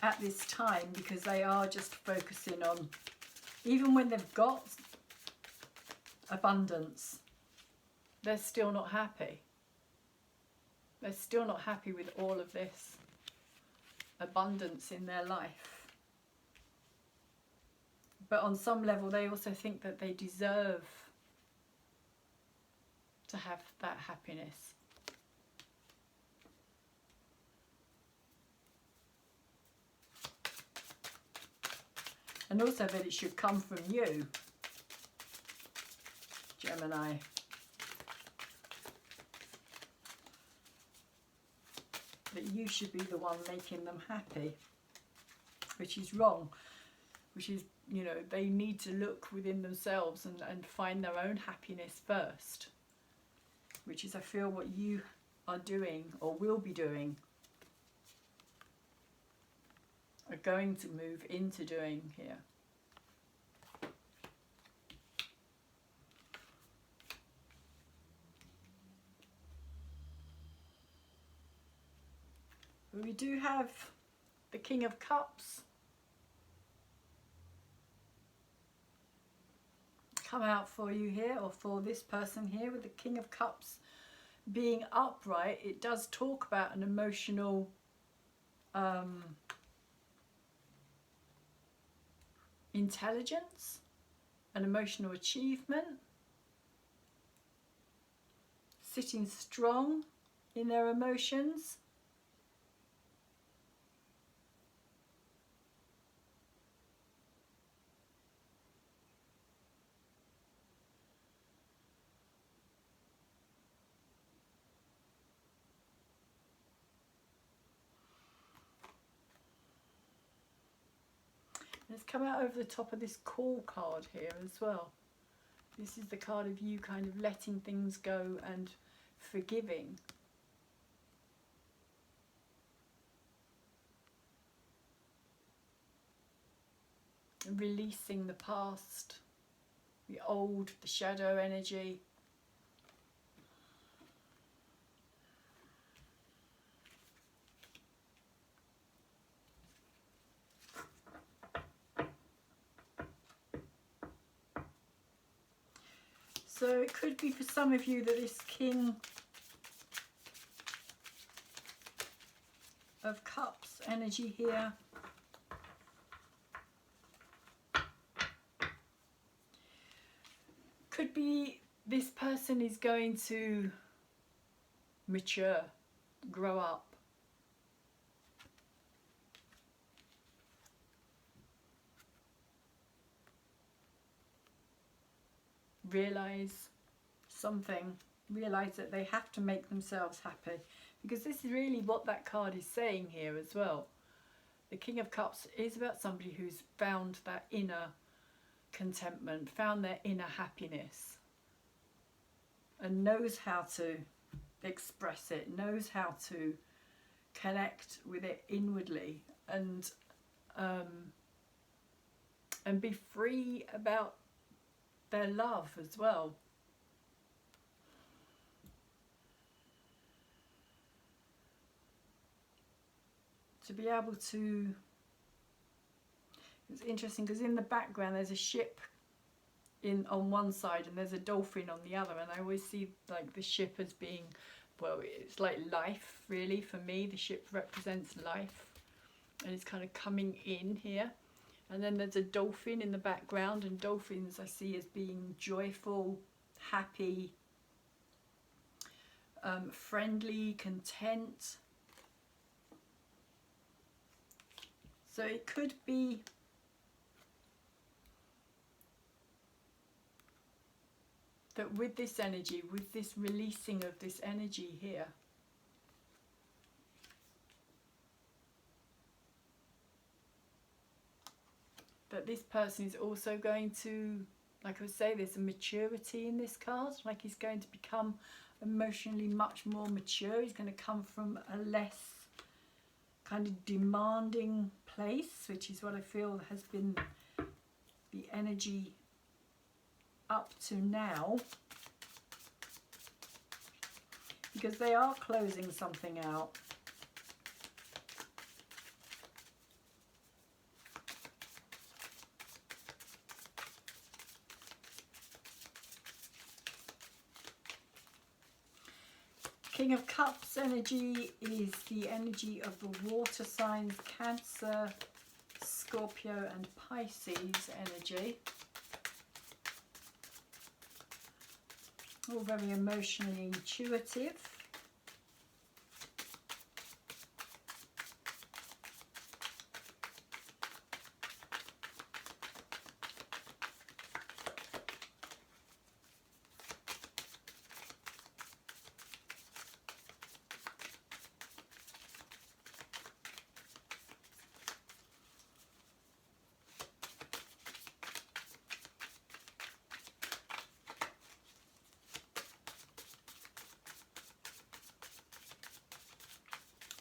at this time, because they are just focusing on, even when they've got abundance, they're still not happy. They're still not happy with all of this abundance in their life. But on some level, they also think that they deserve to have that happiness. And also that it should come from you, Gemini. That you should be the one making them happy, which is wrong, which is, you know, they need to look within themselves and find their own happiness first, which is, I feel, what you are doing or will be doing, are going to move into doing here. We do have the King of Cups come out for you here, or for this person here. With the King of Cups being upright, it does talk about an emotional intelligence, an emotional achievement, sitting strong in their emotions. It's come out over the top of this Call card here as well. This is the card of you kind of letting things go and forgiving. releasing the past, the old, the shadow energy. So it could be for some of you that this King of Cups energy here could be this person is going to mature, grow up. Realize something, realize that they have to make themselves happy, because this is really what that card is saying here as well. The King of Cups is about somebody who's found that inner contentment, found their inner happiness, and knows how to express it, knows how to connect with it inwardly, and be free about their love as well. To be able to, it's interesting because in the background there's a ship on one side and there's a dolphin on the other, and I always see like the ship as being, well, it's like life really for me. The ship represents life and it's kind of coming in here. And then there's a dolphin in the background, and dolphins I see as being joyful, happy, friendly, content. So it could be that with this energy, with this releasing of this energy here, that this person is also going to, like I would say, there's a maturity in this card, like he's going to become emotionally much more mature. He's going to come from a less kind of demanding place, which is what I feel has been the energy up to now, because they are closing something out. King of Cups energy is the energy of the water signs, Cancer, Scorpio and Pisces energy. All very emotionally intuitive.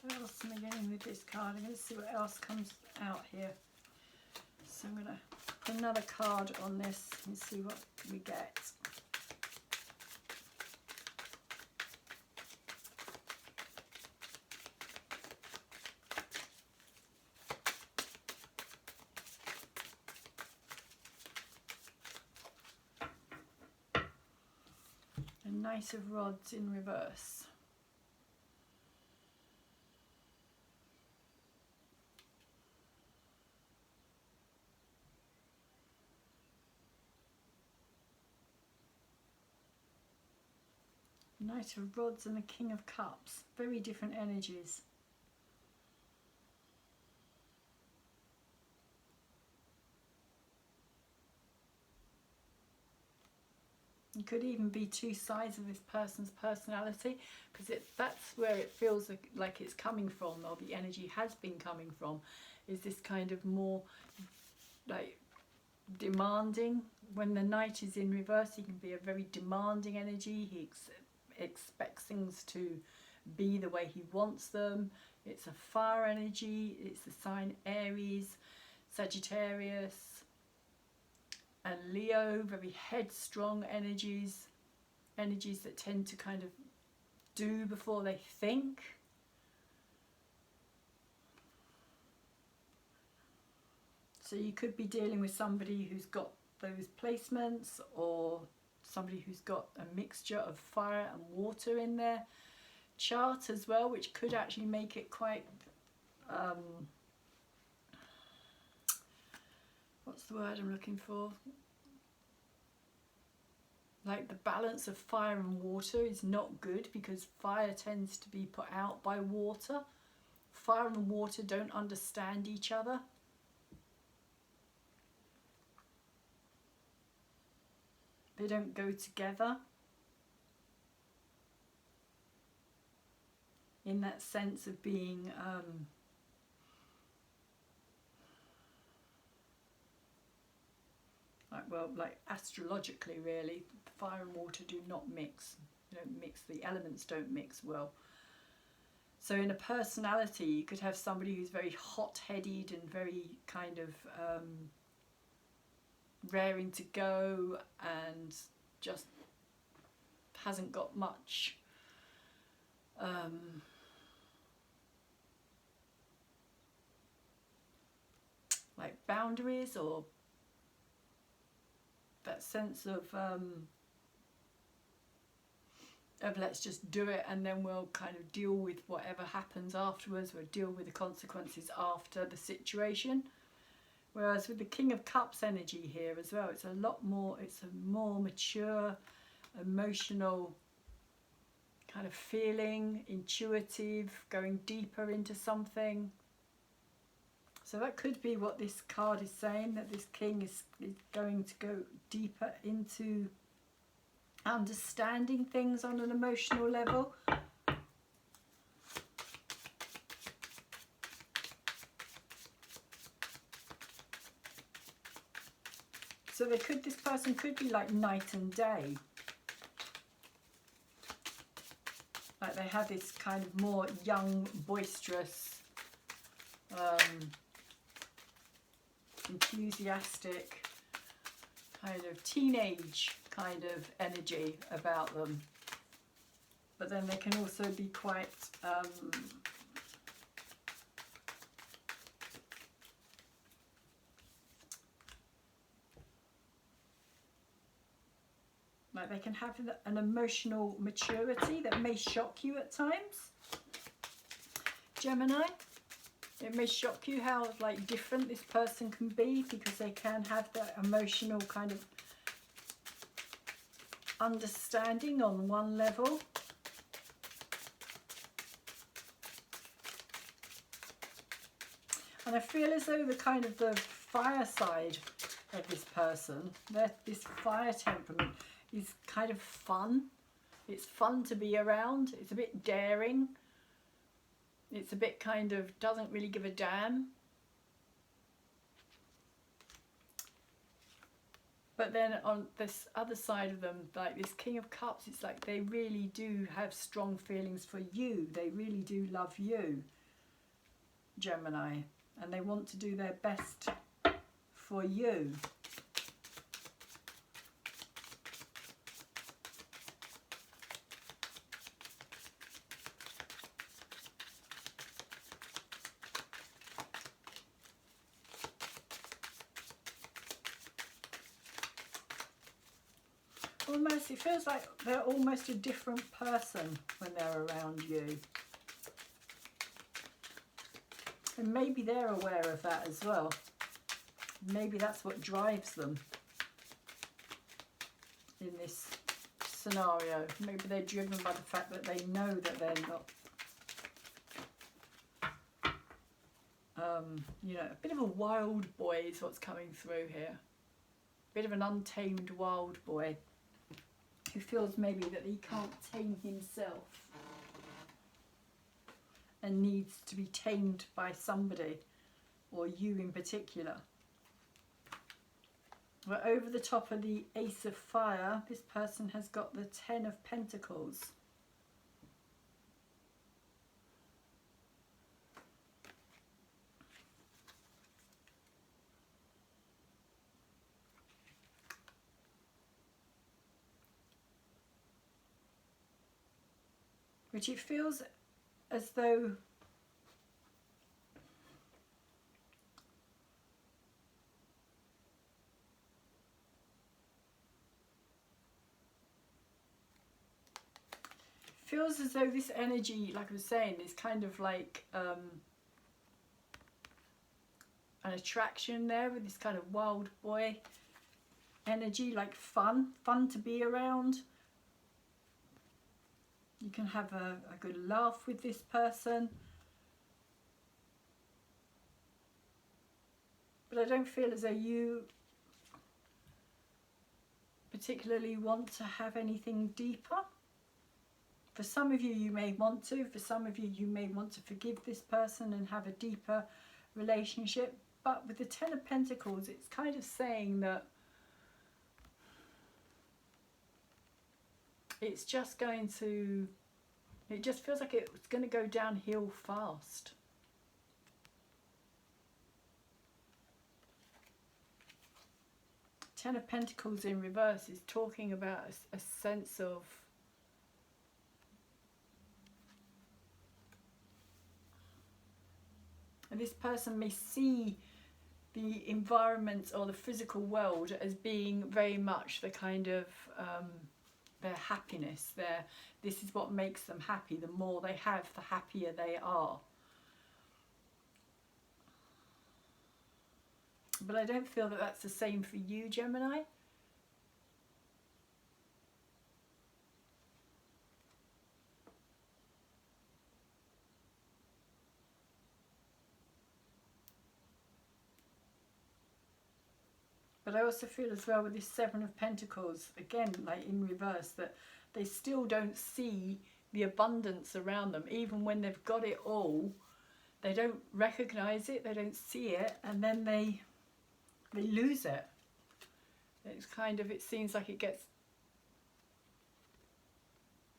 What else am I getting with this card? I'm going to see what else comes out here. So I'm going to put another card on this and see what we get. A Knight of Rods in reverse. Knight of Rods and the King of Cups. Very different energies. It could even be two sides of this person's personality, because that's where it feels like it's coming from, or the energy has been coming from, is this kind of more like demanding. When the Knight is in reverse, he can be a very demanding energy. He expects things to be the way he wants them. It's a fire energy. It's the sign Aries, Sagittarius, and Leo, very headstrong energies, energies that tend to kind of do before they think. So you could be dealing with somebody who's got those placements, or somebody who's got a mixture of fire and water in their chart as well, which could actually make it quite what's the word I'm looking for? Like the balance of fire and water is not good, because fire tends to be put out by water. Fire and water don't understand each other. They don't go together in that sense of being like astrologically, really, fire and water do not mix. They don't mix. The elements don't mix well. So in a personality, you could have somebody who's very hot-headed and very kind of raring to go, and just hasn't got much like boundaries, or that sense of let's just do it and then we'll kind of deal with whatever happens afterwards. We'll deal with the consequences after the situation. Whereas with the King of Cups energy here as well, it's a lot more, it's a more mature, emotional kind of feeling, intuitive, going deeper into something. So that could be what this card is saying, that this king is going to go deeper into understanding things on an emotional level. So they could, this person could be like night and day. Like they have this kind of more young, boisterous, enthusiastic, kind of teenage kind of energy about them. But then they can also be quite like they can have an emotional maturity that may shock you at times, Gemini. It may shock you how like different this person can be, because they can have that emotional kind of understanding on one level. And I feel as though the kind of the fire side of this person, this fire temperament, is kind of fun. It's fun to be around. It's a bit daring. It's a bit kind of doesn't really give a damn. But then on this other side of them, like this King of Cups, it's like they really do have strong feelings for you. They really do love you, Gemini. And they want to do their best for you. Almost, it feels like they're almost a different person when they're around you. And maybe they're aware of that as well. Maybe that's what drives them in this scenario. Maybe they're driven by the fact that they know that they're not, you know, a bit of a wild boy is what's coming through here. A bit of an untamed wild boy who feels maybe that he can't tame himself and needs to be tamed by somebody, or you in particular. Well, over the top of the Ace of Fire, this person has got the Ten of Pentacles. which it feels as though this energy, like I was saying, is kind of like an attraction there with this kind of wild boy energy, like fun to be around. You can have a good laugh with this person. But I don't feel as though you particularly want to have anything deeper. For some of you, you may want to. For some of you, you may want to forgive this person and have a deeper relationship. But with the Ten of Pentacles, it's kind of saying that it's just going to, it just feels like it's going to go downhill fast. Ten of Pentacles in reverse is talking about a sense of and this person may see the environment or the physical world as being very much the kind of their happiness. This is what makes them happy. The more they have, the happier they are. But I don't feel that that's the same for you, Gemini. But I also feel as well with this Seven of Pentacles, again, like in reverse, that they still don't see the abundance around them. Even when they've got it all, they don't recognize it, they don't see it, and then they lose it. It's kind of, it seems like it gets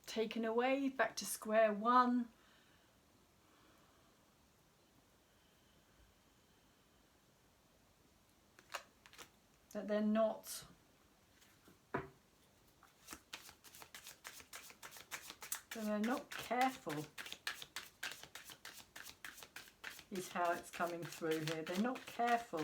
taken away, back to square one. That they're not careful, is how it's coming through here. They're not careful.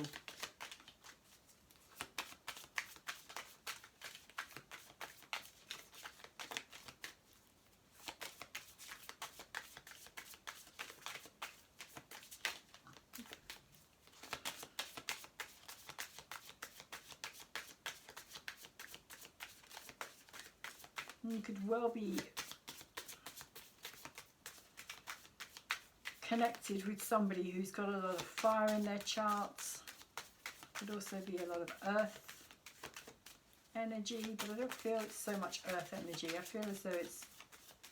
You could well be connected with somebody who's got a lot of fire in their charts. Could also be a lot of earth energy, but I don't feel it's so much earth energy. I feel as though it's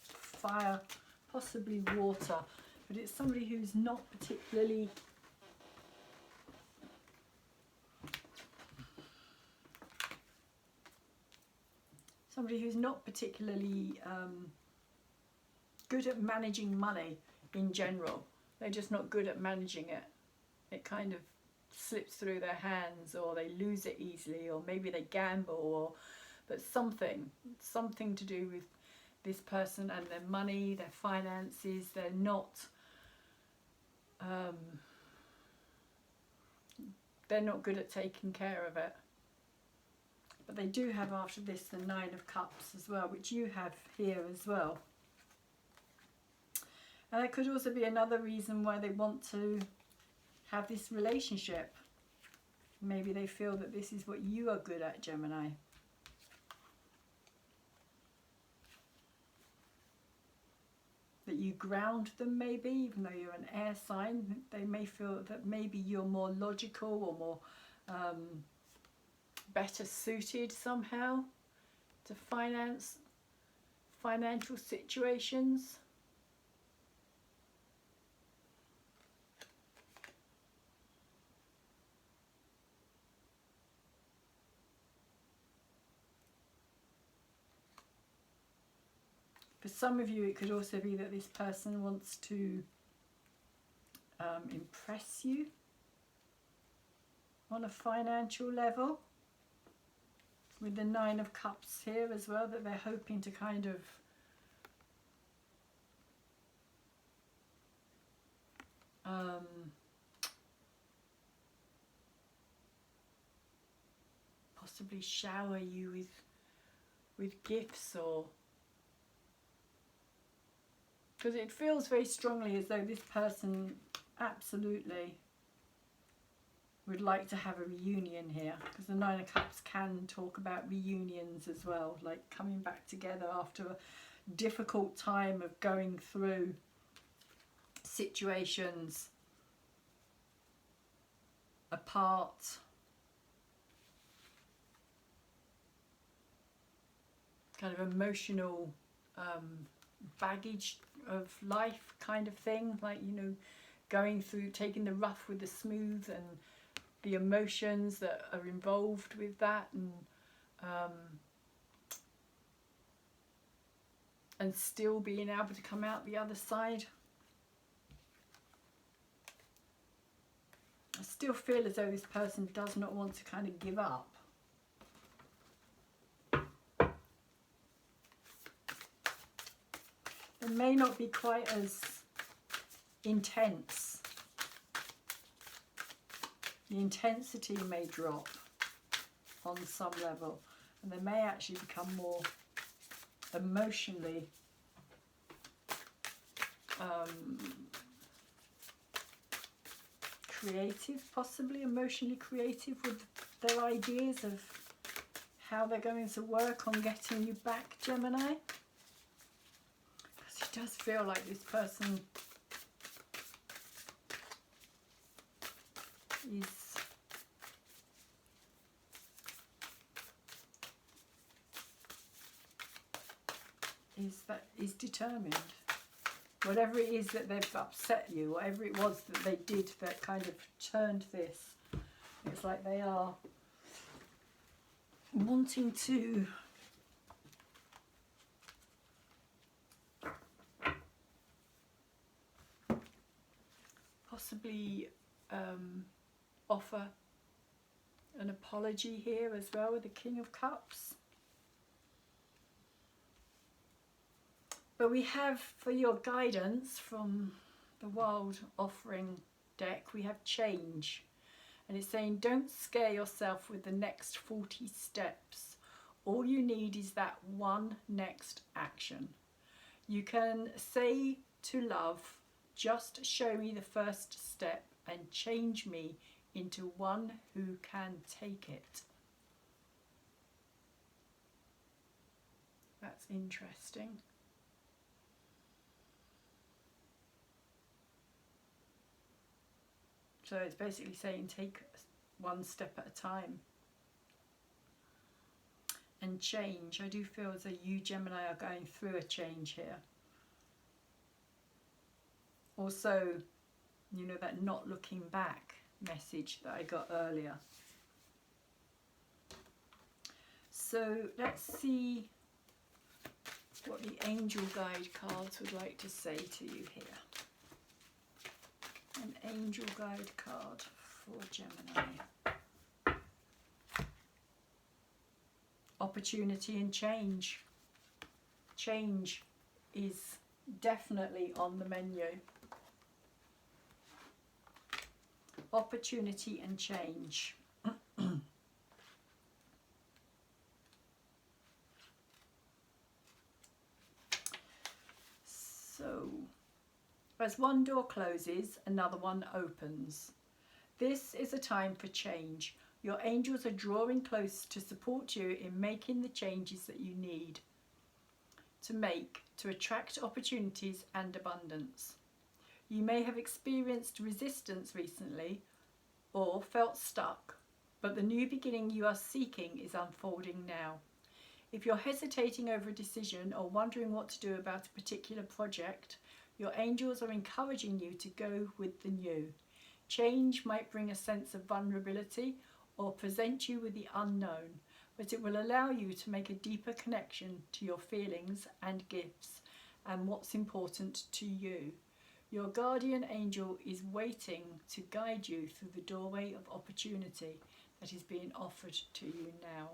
fire, possibly water, but it's somebody who's not particularly good at managing money in general. They're just not good at managing it. It kind of slips through their hands, or they lose it easily, or maybe they gamble, but something to do with this person and their money, their finances. They're not good at taking care of it. But they do have after this the Nine of Cups as well, which you have here as well. And that could also be another reason why they want to have this relationship. Maybe they feel that this is what you are good at, Gemini. That you ground them, maybe, even though you're an air sign. They may feel that maybe you're more logical or more better suited somehow to financial situations. For some of you, it could also be that this person wants to impress you on a financial level. With the Nine of Cups here as well, that they're hoping to kind of possibly shower you with gifts, or because it feels very strongly as though this person absolutely would like to have a reunion here, because the Nine of Cups can talk about reunions as well, like coming back together after a difficult time of going through situations apart, kind of emotional baggage of life kind of thing, like, you know, going through, taking the rough with the smooth, and the emotions that are involved with that, and still being able to come out the other side. I still feel as though this person does not want to kind of give up. It may not be quite as intense. The intensity may drop on some level, and they may actually become more emotionally creative, possibly emotionally creative with their ideas of how they're going to work on getting you back, Gemini. Because it does feel like this person is determined. Whatever it is that they've upset you, whatever it was that they did that kind of turned this, it's like they are wanting to possibly offer an apology here as well with the King of Cups. But we have, for your guidance from the Wild Offering deck, we have change. And it's saying, don't scare yourself with the next 40 steps. All you need is that one next action. You can say to love, just show me the first step and change me into one who can take it. That's interesting. So it's basically saying take one step at a time. And change. I do feel as though you, Gemini, are going through a change here. Also, you know, that not looking back message that I got earlier. So let's see what the angel guide cards would like to say to you here. An angel guide card for Gemini. Opportunity and change. Change is definitely on the menu. Opportunity and change. So, as one door closes, another one opens. This is a time for change. Your angels are drawing close to support you in making the changes that you need to make to attract opportunities and abundance. You may have experienced resistance recently or felt stuck, but the new beginning you are seeking is unfolding now. If you're hesitating over a decision or wondering what to do about a particular project, your angels are encouraging you to go with the new. Change might bring a sense of vulnerability or present you with the unknown, but it will allow you to make a deeper connection to your feelings and gifts and what's important to you. Your guardian angel is waiting to guide you through the doorway of opportunity that is being offered to you now.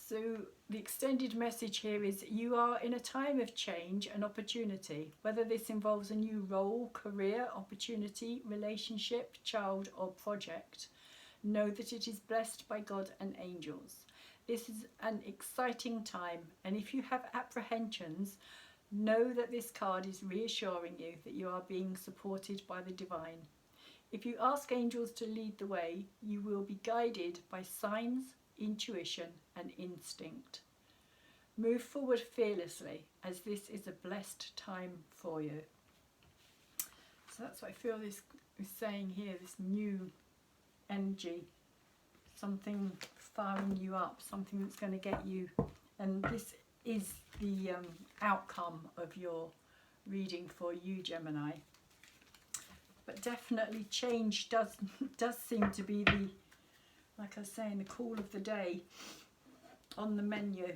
So the extended message here is you are in a time of change and opportunity, whether this involves a new role, career, opportunity, relationship, child or project. Know that it is blessed by God and angels. This is an exciting time, and if you have apprehensions, know that this card is reassuring you that you are being supported by the divine. If you ask angels to lead the way, you will be guided by signs, intuition and instinct. Move forward fearlessly, as this is a blessed time for you. So that's what I feel this is saying here, this new energy, something firing you up, something that's going to get you, and this is the outcome of your reading for you, Gemini. But definitely change does seem to be the, like I was saying, the call of the day on the menu.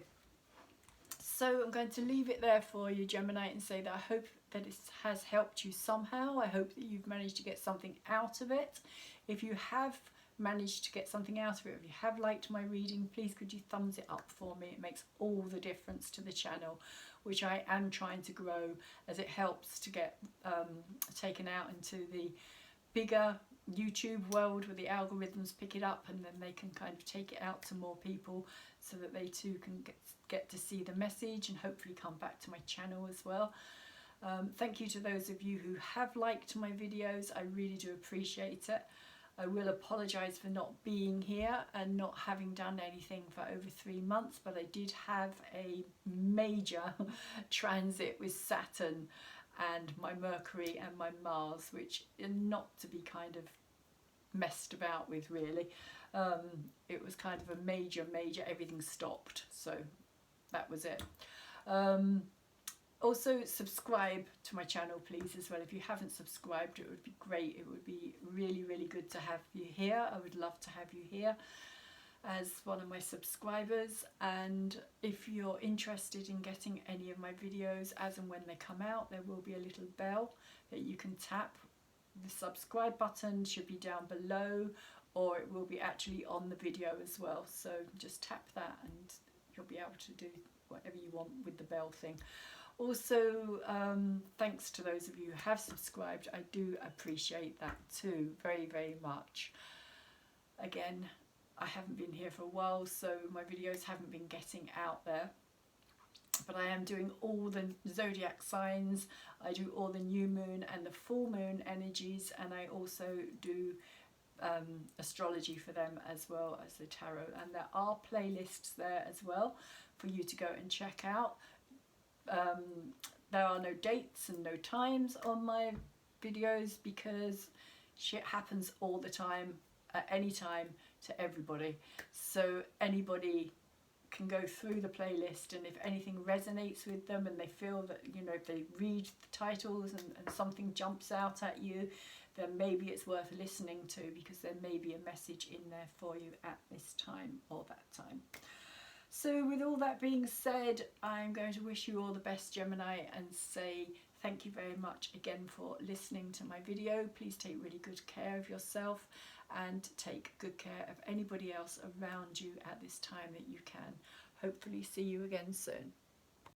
So I'm going to leave it there for you, Gemini, and say that I hope that it has helped you somehow. I hope that you've managed to get something out of it. If you have managed to get something out of it, if you have liked my reading, please could you thumbs it up for me. It makes all the difference to the channel, which I am trying to grow, as it helps to get taken out into the bigger YouTube world where the algorithms pick it up, and then they can kind of take it out to more people so that they too can get to see the message and hopefully come back to my channel as well. Thank you to those of you who have liked my videos. I really do appreciate it. I will apologise for not being here and not having done anything for over 3 months, but I did have a major transit with Saturn and my Mercury and my Mars, which are not to be kind of messed about with, really. It was kind of a major, everything stopped, so that was it. Also subscribe to my channel please as well. If you haven't subscribed, it would be great. It would be really good to have you here. I would love to have you here as one of my subscribers. And if you're interested in getting any of my videos as and when they come out, there will be a little bell that you can tap. The subscribe button should be down below, or it will be actually on the video as well. So just tap that and you'll be able to do whatever you want with the bell thing. Also, thanks to those of you who have subscribed. I do appreciate that too, very much. Again, I haven't been here for a while, so my videos haven't been getting out there. But I am doing all the zodiac signs. I do all the new moon and the full moon energies, and I also do astrology for them as well as the tarot. And there are playlists there as well for you to go and check out. There are no dates and no times on my videos because shit happens all the time, at any time, to everybody. So anybody can go through the playlist, and if anything resonates with them and they feel that, you know, if they read the titles and something jumps out at you, then maybe it's worth listening to, because there may be a message in there for you at this time or that time. So with all that being said, I'm going to wish you all the best, Gemini, and say thank you very much again for listening to my video. Please take really good care of yourself and take good care of anybody else around you at this time that you can. Hopefully see you again soon.